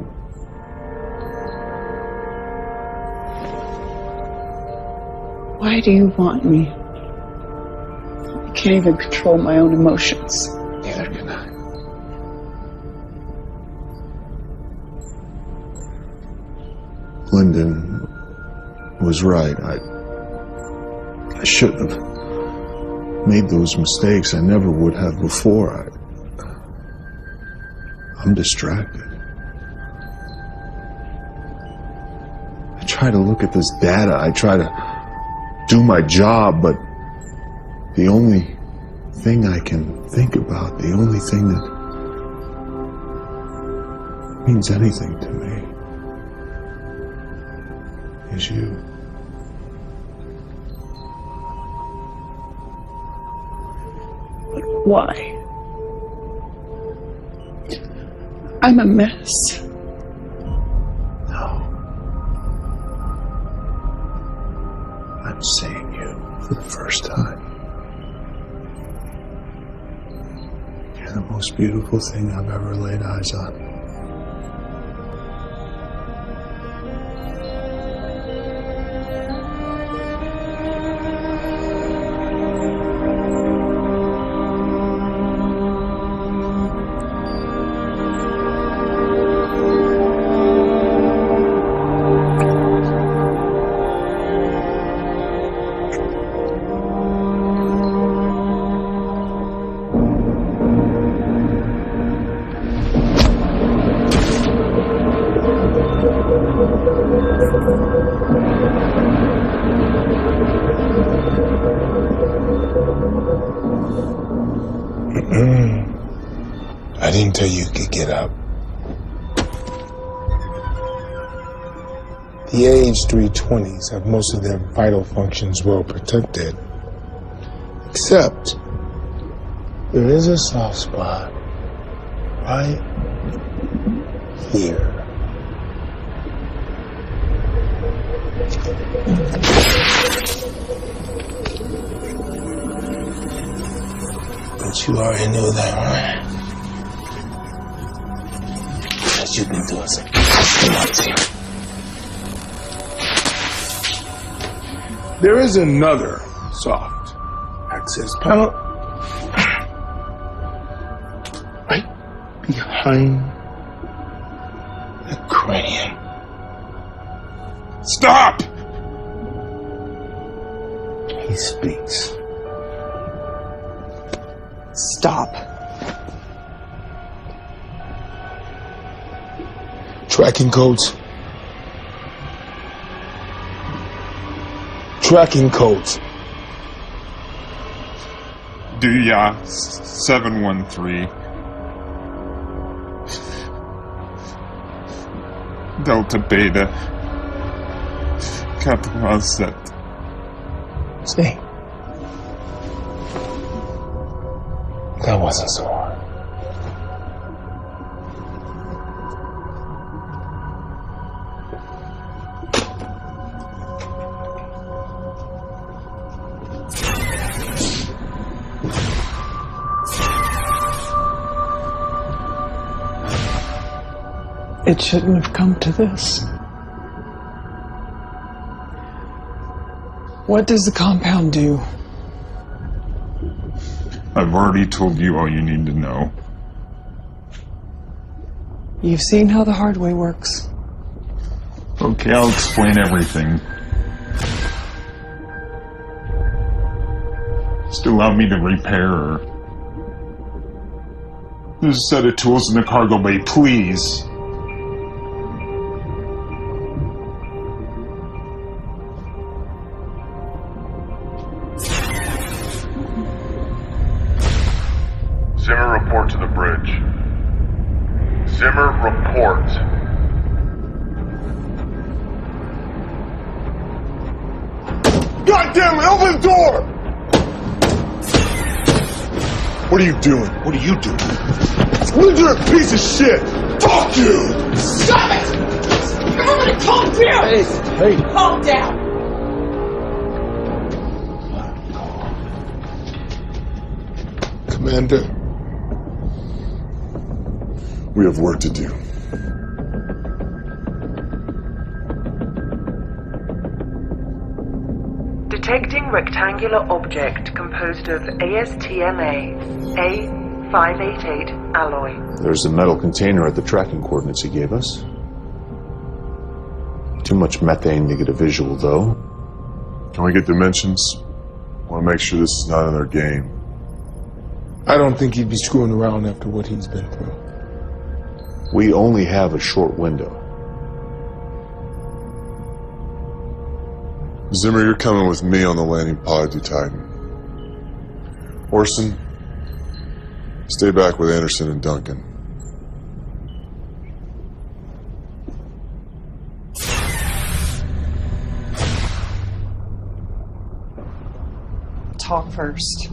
Why do you want me? I can't even control my own emotions. Neither can I. Lyndon was right. I shouldn't have made those mistakes. I never would have before. I'm distracted. try to look at this data. I try to do my job, but the only thing I can think about, the only thing that means anything to me is you. But why? I'm a mess. No. I'm seeing you for the first time. You're the most beautiful thing I've ever laid eyes on. I didn't tell you could get up. The age 320s have most of their vital functions well protected. Except, there is a soft spot right here. But you already knew that, right? Because you've been doing some nuts. There is another soft access panel right behind the cranium. Stop! He speaks. Stop. Tracking codes. Tracking codes. Duya 713. Delta Beta 87. See? That wasn't so hard. It shouldn't have come to this. What does the compound do? I've already told you all you need to know. You've seen how the hard way works. Okay, I'll explain everything. Just allow me to repair her. There's a set of tools in the cargo bay, please. Zimmer, report to the bridge. Zimmer, report. God damn it, open the door! What are you doing? What are you doing? You're a piece of shit! Fuck you! Stop it! Everybody calm down! Hey! Calm down! Commander. We have work to do. Detecting rectangular object composed of ASTMA A588 alloy. There's a metal container at the tracking coordinates he gave us. Too much methane to get a visual, though. Can we get dimensions? I want to make sure this is not in their game. I don't think he'd be screwing around after what he's been through. We only have a short window. Zimmer, you're coming with me on the landing pod to Titan. Orson, stay back with Anderson and Duncan. Talk first.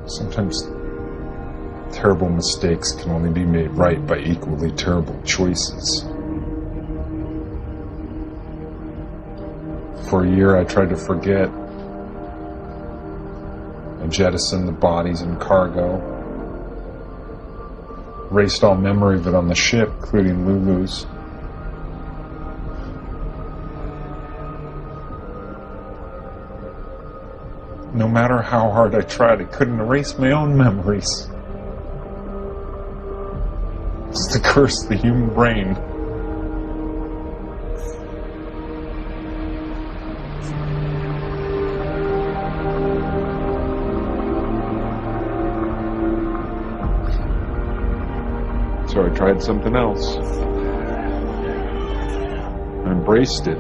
Sometimes terrible mistakes can only be made right by equally terrible choices. For a year I tried to forget. I jettisoned the bodies and cargo. Erased all memory of it on the ship, including Lulu's. No matter how hard I tried, I couldn't erase my own memories. It's the curse of the human brain. So I tried something else. I embraced it.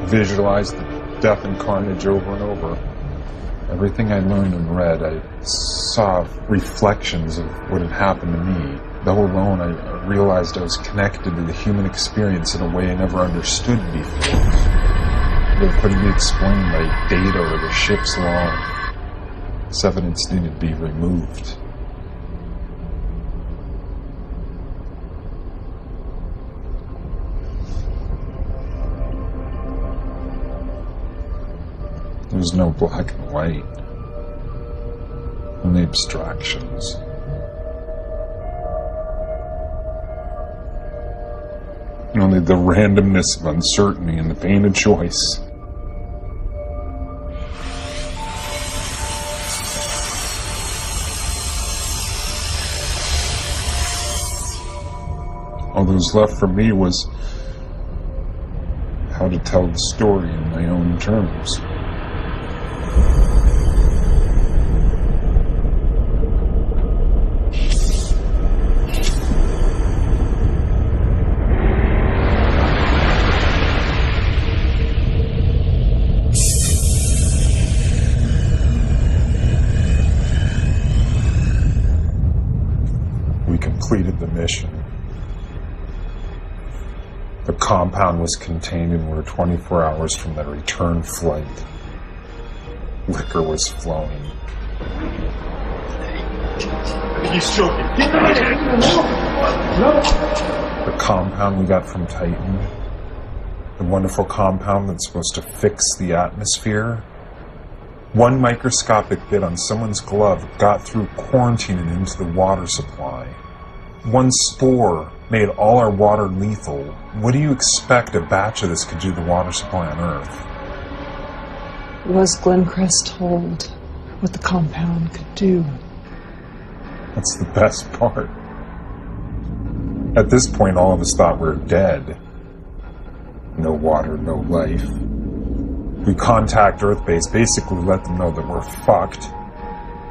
Visualized the death and carnage over and over. Everything I learned and read, I saw reflections of what had happened to me. Though alone, I realized I was connected to the human experience in a way I never understood before. It couldn't be explained by data or the ship's log. This evidence needed to be removed. There was no black and white, only abstractions. And only the randomness of uncertainty and the pain of choice. All that was left for me was how to tell the story in my own terms. We completed the mission. The compound was contained and we were 24 hours from the return flight. Liquor was flowing. He's choking. The compound we got from Titan, the wonderful compound that's supposed to fix the atmosphere, one microscopic bit on someone's glove got through quarantine and into the water supply. One spore made all our water lethal. What do you expect a batch of this could do to the water supply on Earth? Was Glencrest told what the compound could do? That's the best part. At this point, all of us thought we were dead. No water, no life. We contact Earthbase, basically let them know that we're fucked,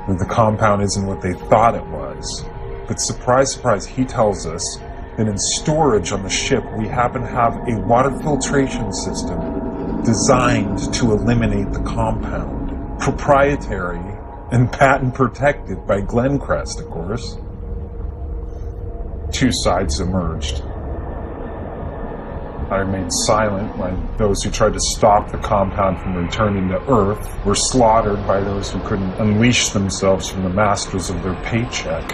that the compound isn't what they thought it was. But surprise, surprise, he tells us that in storage on the ship, we happen to have a water filtration system designed to eliminate the compound. Proprietary and patent protected by Glencrest, of course. Two sides emerged. I remained silent when those who tried to stop the compound from returning to Earth were slaughtered by those who couldn't unleash themselves from the masters of their paycheck.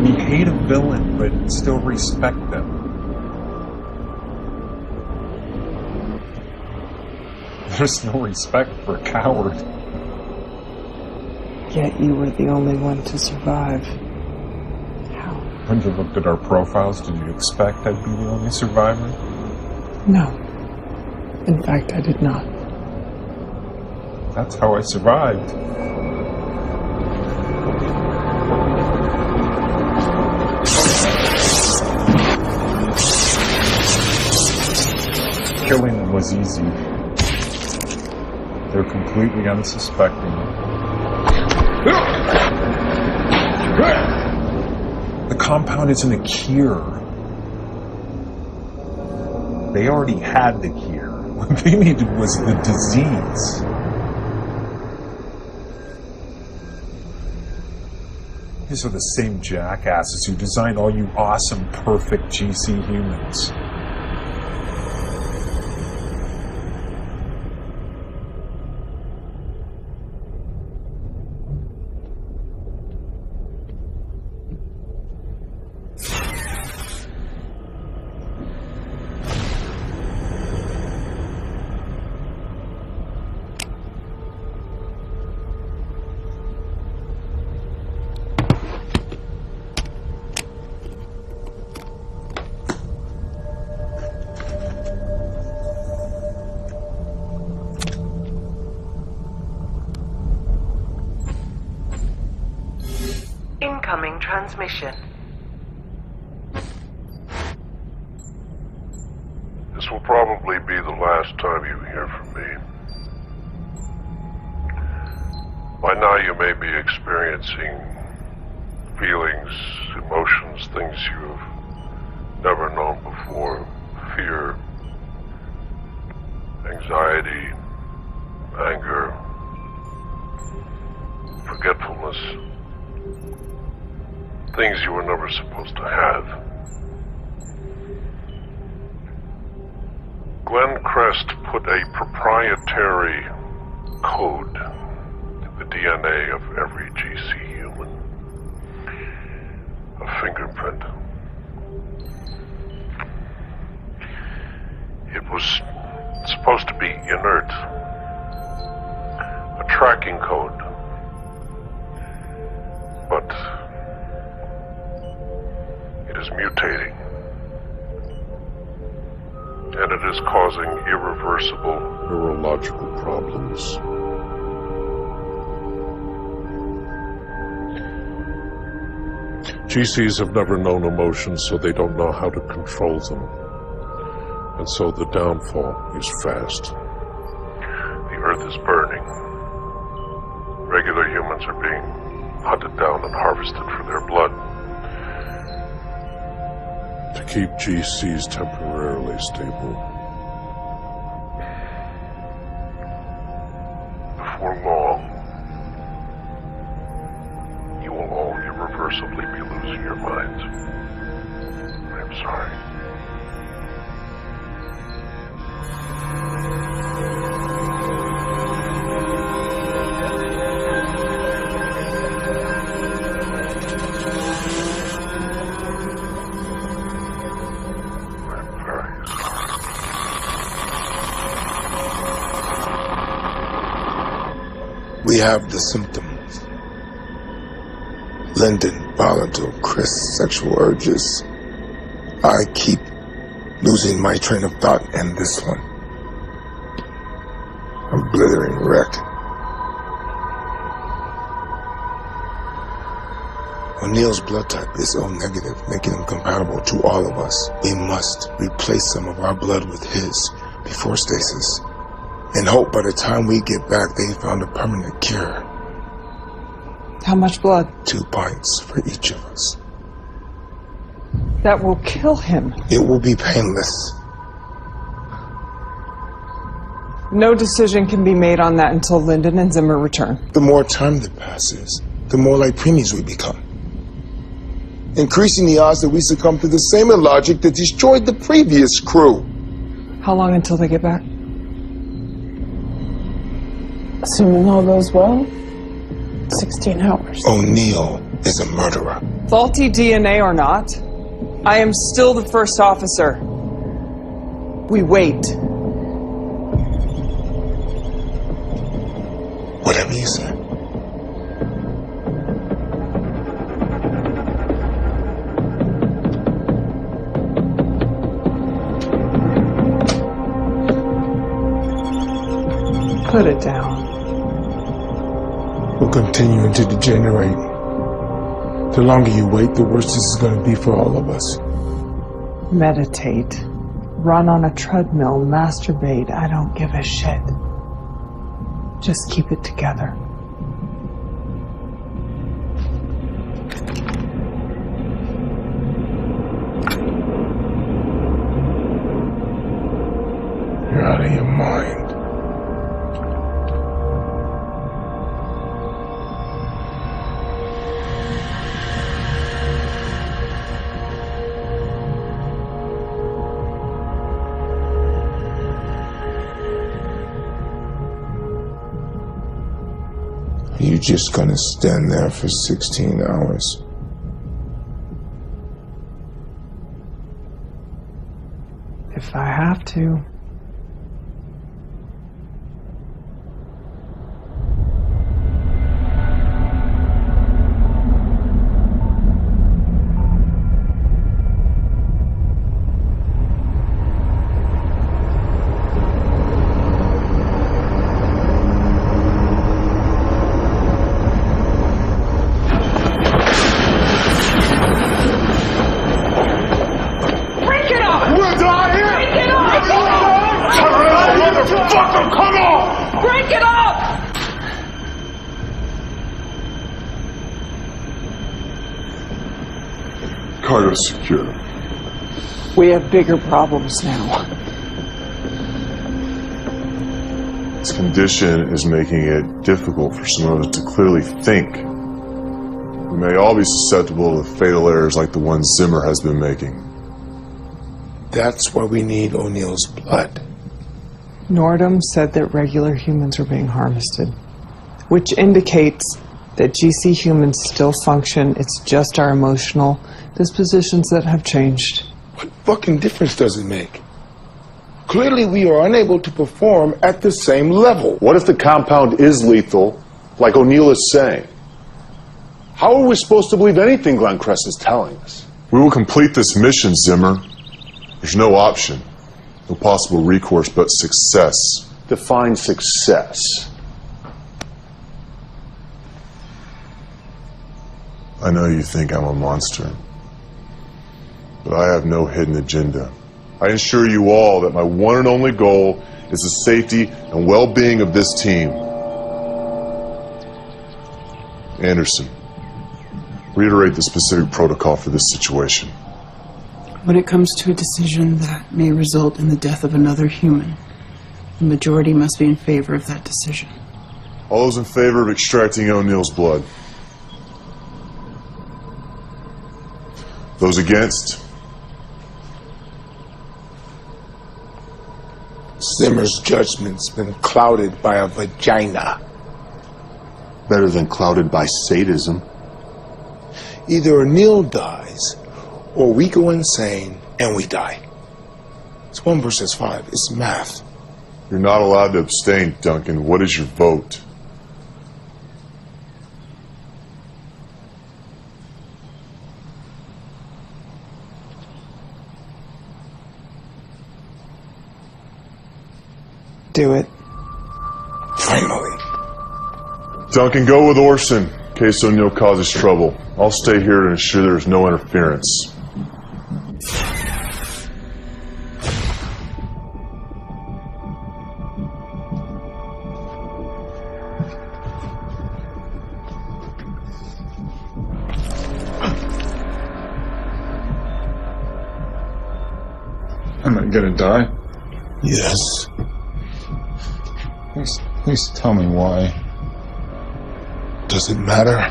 We hate a villain, but still respect them. There's no respect for a coward. Yet you were the only one to survive. How? When you looked at our profiles, did you expect I'd be the only survivor? No. In fact, I did not. That's how I survived. Killing them was easy. They're completely unsuspecting. The compound isn't a cure. They already had the cure. What they needed was the disease. These are the same jackasses who designed all you awesome, perfect GC humans. Incoming transmission. This will probably be the last time you hear from me. By now you may be experiencing feelings, emotions, things you've never known before. Fear, anxiety, anger, forgetfulness. Things you were never supposed to have. Glenn Crest put a proprietary code in the DNA of every GC human. A fingerprint. It was supposed to be inert. A tracking code. But it is mutating, and it is causing irreversible neurological problems. GCs have never known emotions, so they don't know how to control them. And so the downfall is fast. The earth is burning. Regular humans are being hunted down and harvested for their blood. To keep GCs temporarily stable. Before long, you will all irreversibly be losing your minds. I'm sorry. We have the symptoms. Lyndon, volatile, Chris, sexual urges. I keep losing my train of thought, and this one. I'm a blithering wreck. O'Neill's blood type is O negative, making him compatible to all of us. We must replace some of our blood with his before stasis. And hope by the time we get back, they found a permanent cure. How much blood? 2 pints for each of us. That will kill him. It will be painless. No decision can be made on that until Lyndon and Zimmer return. The more time that passes, the more like preemies we become. Increasing the odds that we succumb to the same illogic that destroyed the previous crew. How long until they get back? Assuming all goes well, 16 hours. O'Neill is a murderer. Faulty DNA or not, I am still the first officer. We wait. Whatever you say. Put it down. We're continuing to degenerate. The longer you wait, the worse this is going to be for all of us. Meditate. Run on a treadmill. Masturbate. I don't give a shit. Just keep it together. You're out of your mind. Are you just gonna stand there for 16 hours? If I have to. Cargo's secure. We have bigger problems now. This condition is making it difficult for some of us to clearly think. We may all be susceptible to fatal errors like the one Zimmer has been making. That's why we need O'Neill's blood. Nordum said that regular humans are being harvested, which indicates that GC humans still function. It's just our emotional dispositions that have changed. What fucking difference does it make? Clearly we are unable to perform at the same level. What if the compound is lethal, like O'Neill is saying? How are we supposed to believe anything Glenn Crest is telling us? We will complete this mission, Zimmer. There's no option. No possible recourse but success. Define success. I know you think I'm a monster, but I have no hidden agenda. I assure you all that my one and only goal is the safety and well-being of this team. Anderson, reiterate the specific protocol for this situation. When it comes to a decision that may result in the death of another human, the majority must be in favor of that decision. All those in favor of extracting O'Neill's blood? Those against? Zimmer's judgment's been clouded by a vagina. Better than clouded by sadism. Either O'Neill dies, or we go insane and we die. It's 1 versus 5. It's math. You're not allowed to abstain, Duncan. What is your vote? Do it. Finally. Duncan, go with Orson in case O'Neill causes trouble. I'll stay here to ensure there's no interference. Am I gonna die? Yes. Please tell me why. Does it matter?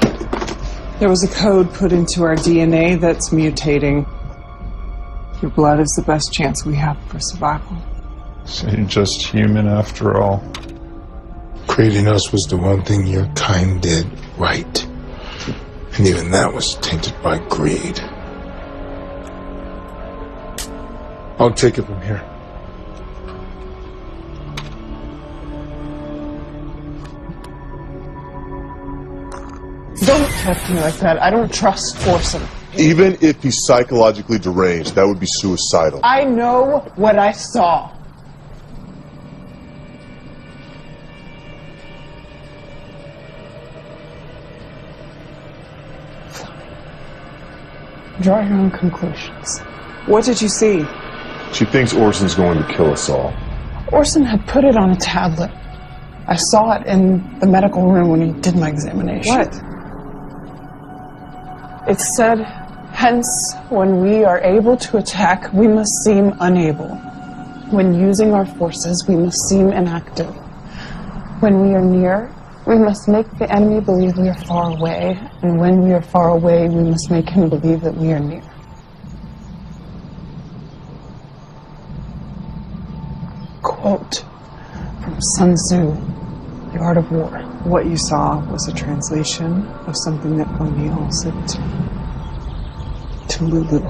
There was a code put into our DNA that's mutating. Your blood is the best chance we have for survival. So you're just human after all. Creating us was the one thing your kind did right. And even that was tainted by greed. I'll take it from here. Don't touch me like that. I don't trust Orson. Even if he's psychologically deranged, that would be suicidal. I know what I saw. Draw your own conclusions. What did you see? She thinks Orson's going to kill us all. Orson had put it on a tablet. I saw it in the medical room when he did my examination. What? It said, hence, when we are able to attack, we must seem unable. When using our forces, we must seem inactive. When we are near, we must make the enemy believe we are far away, and when we are far away, we must make him believe that we are near. Quote from Sun Tzu, The Art of War. What you saw was a translation of something that O'Neill said to Lulu.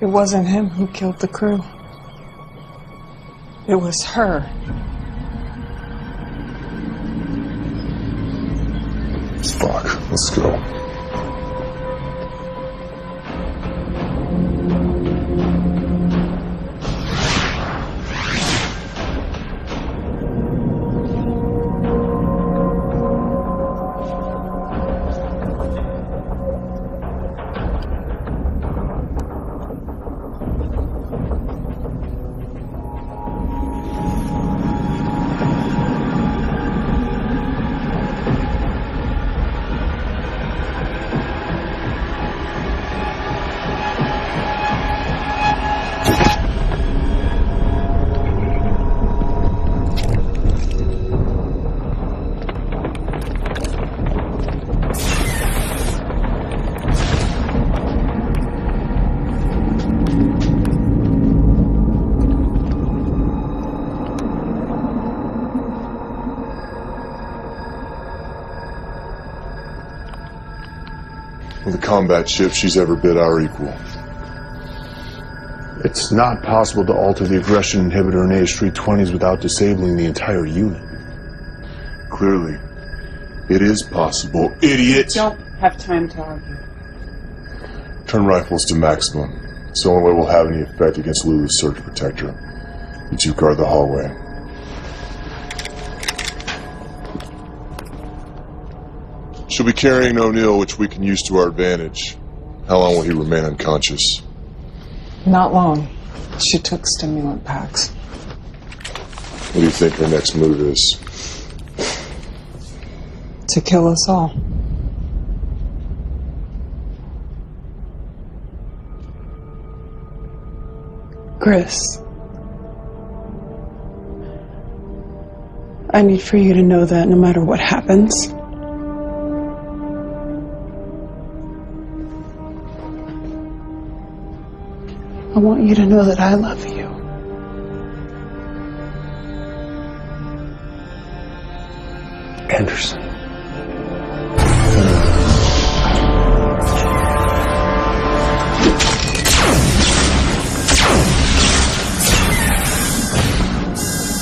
It wasn't him who killed the crew. It was her. Fuck, let's go. The combat ships she's ever bid our equal. It's not possible to alter the aggression inhibitor in AH-320s without disabling the entire unit. Clearly, it is possible, idiot! Don't have time to argue. Turn rifles to maximum. It's the only way we'll have any effect against Lulu's surge protector. You two guard the hallway. She'll be carrying O'Neill, which we can use to our advantage. How long will he remain unconscious? Not long. She took stimulant packs. What do you think her next move is? To kill us all. Chris, I need for you to know that no matter what happens, I want you to know that I love you. Anderson.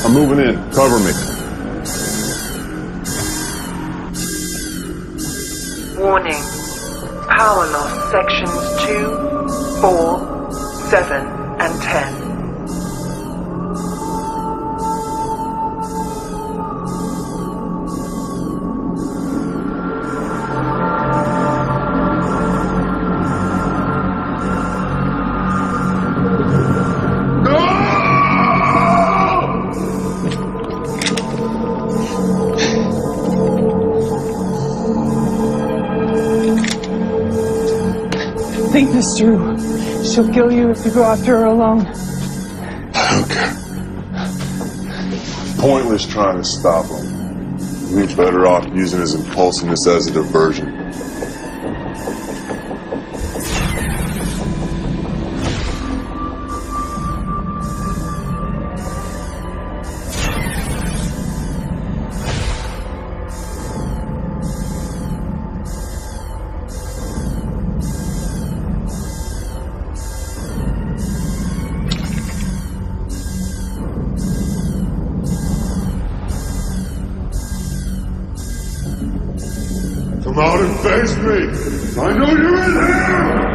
I'm moving in. Cover me. Warning. Power loss sections 2, 4, 7 and 10. Think this through. She'll kill you if you go after her alone. Okay. Pointless trying to stop him. We'd be better off using his impulsiveness as a diversion. Come out and face me! I know you're in here!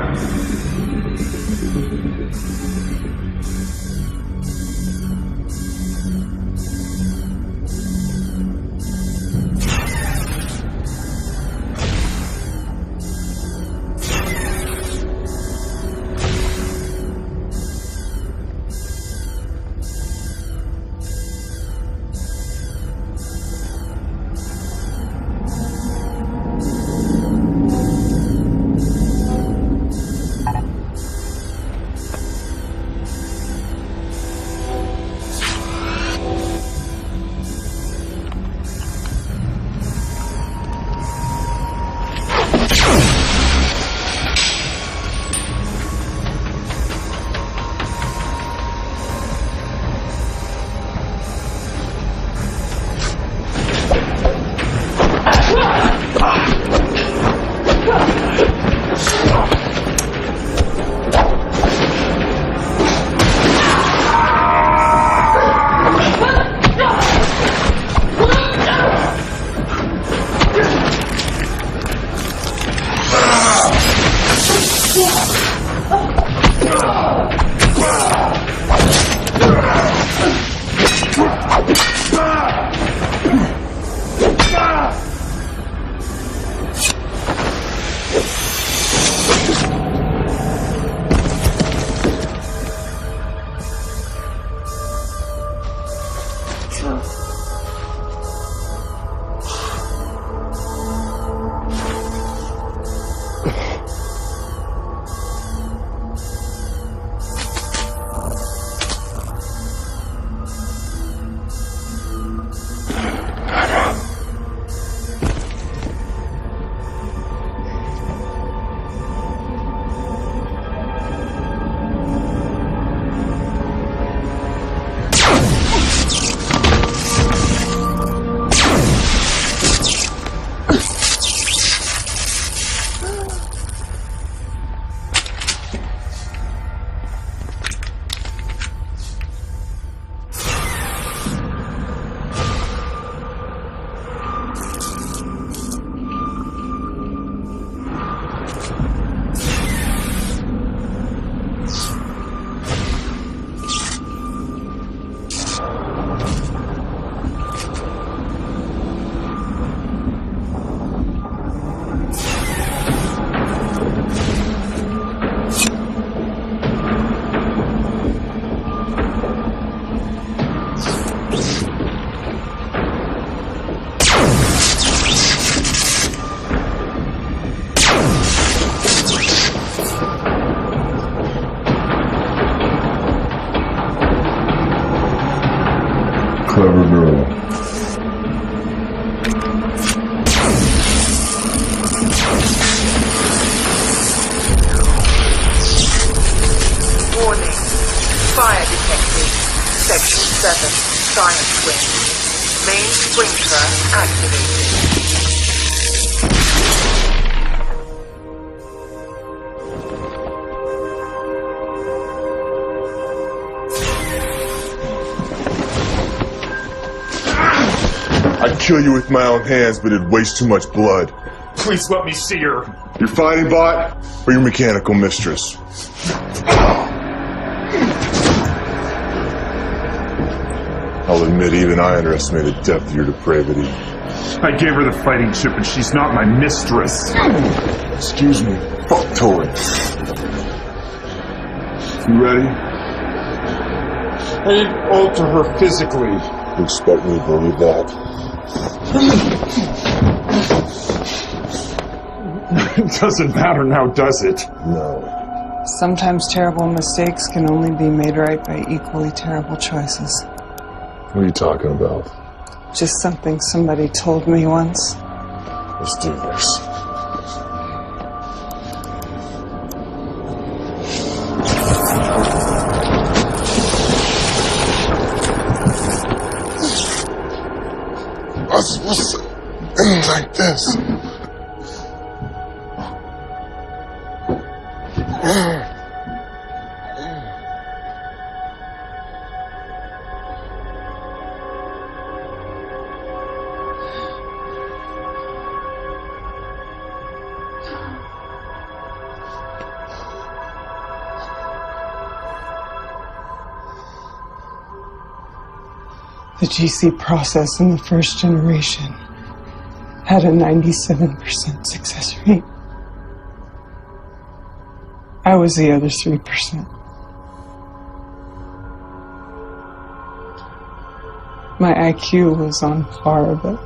Connecting. Section 7, Science Wing. Main sprinkler activated. I'd kill you with my own hands, but it'd waste too much blood. Please let me see her. Your fighting bot or your mechanical mistress? I'll admit, even I underestimated the depth of your depravity. I gave her the fighting chip and she's not my mistress. Excuse me. Fuck Tori. You ready? I didn't alter her physically. You expect me to believe that? It doesn't matter now, does it? No. Sometimes terrible mistakes can only be made right by equally terrible choices. What are you talking about? Just something somebody told me once. Let's do this. I was supposed to end like this. The GC process in the first generation had a 97% success rate. I was the other 3%. My IQ was on par, but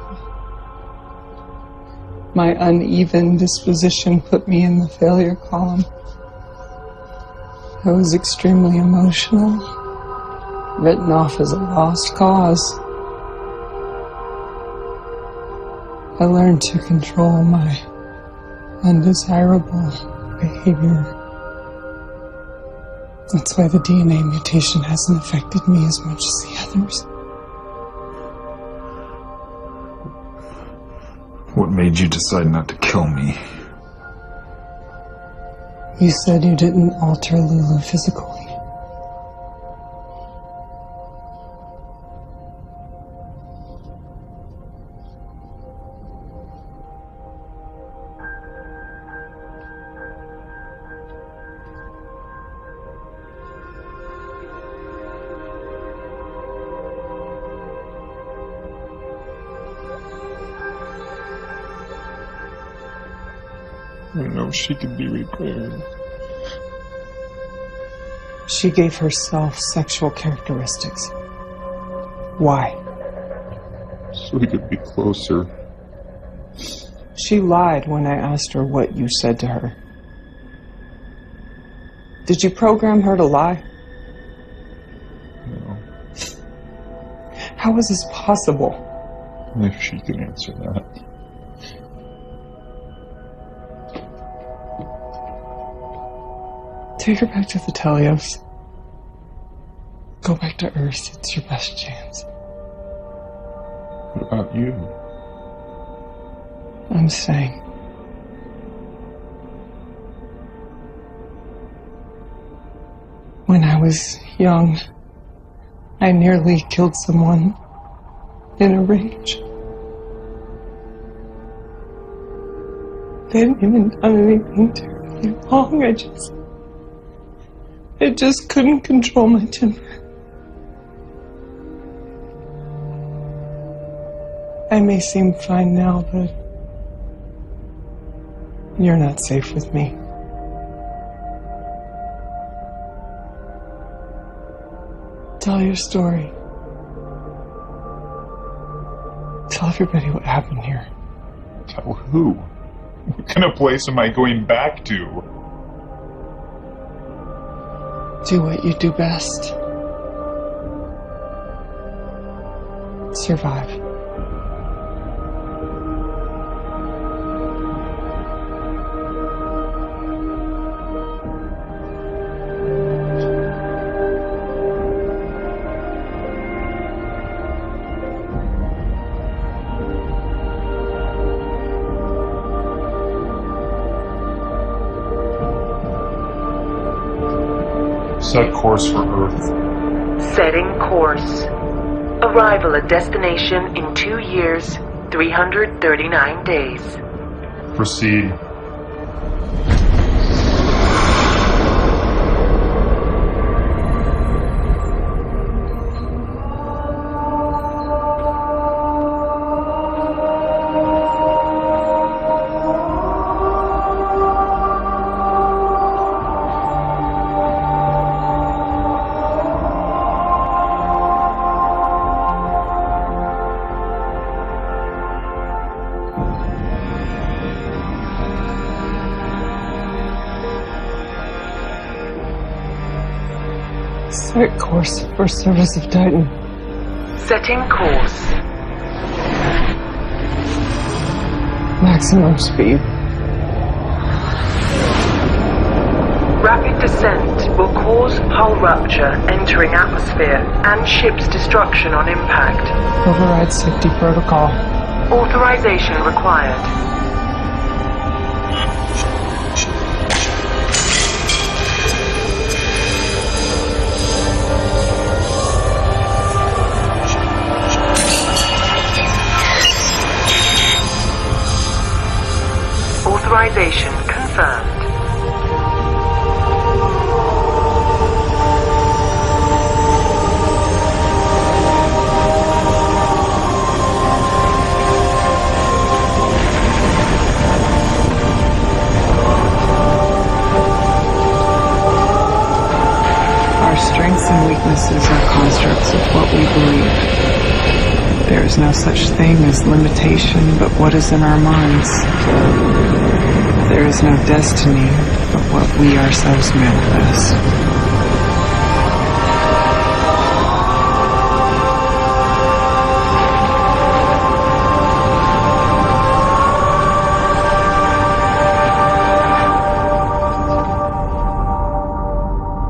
my uneven disposition put me in the failure column. I was extremely emotional, written off as a lost cause. I learned to control my undesirable behavior. That's why the DNA mutation hasn't affected me as much as the others. What made you decide not to kill me? You said you didn't alter Lulu physically. I know she can be repaired. She gave herself sexual characteristics. Why? So we could be closer. She lied when I asked her what you said to her. Did you program her to lie? No. How is this possible? If she can answer that. Take her back to the Telios. Go back to Earth. It's your best chance. What about you? I'm staying. When I was young, I nearly killed someone in a rage. They hadn't even done anything terribly wrong. I just couldn't control my temper. I may seem fine now, but you're not safe with me. Tell your story. Tell everybody what happened here. Tell who? What kind of place am I going back to? Do what you do best. Survive. Set course for Earth. Setting course. Arrival at destination in 2 years, 339 days. Proceed. Set course for service of Titan. Setting course. Maximum speed. Rapid descent will cause hull rupture entering atmosphere and ship's destruction on impact. Override safety protocol. Authorization required. Authorization confirmed. Our strengths and weaknesses are constructs of what we believe. There is no such thing as limitation but what is in our minds. There is no destiny but what we ourselves manifest.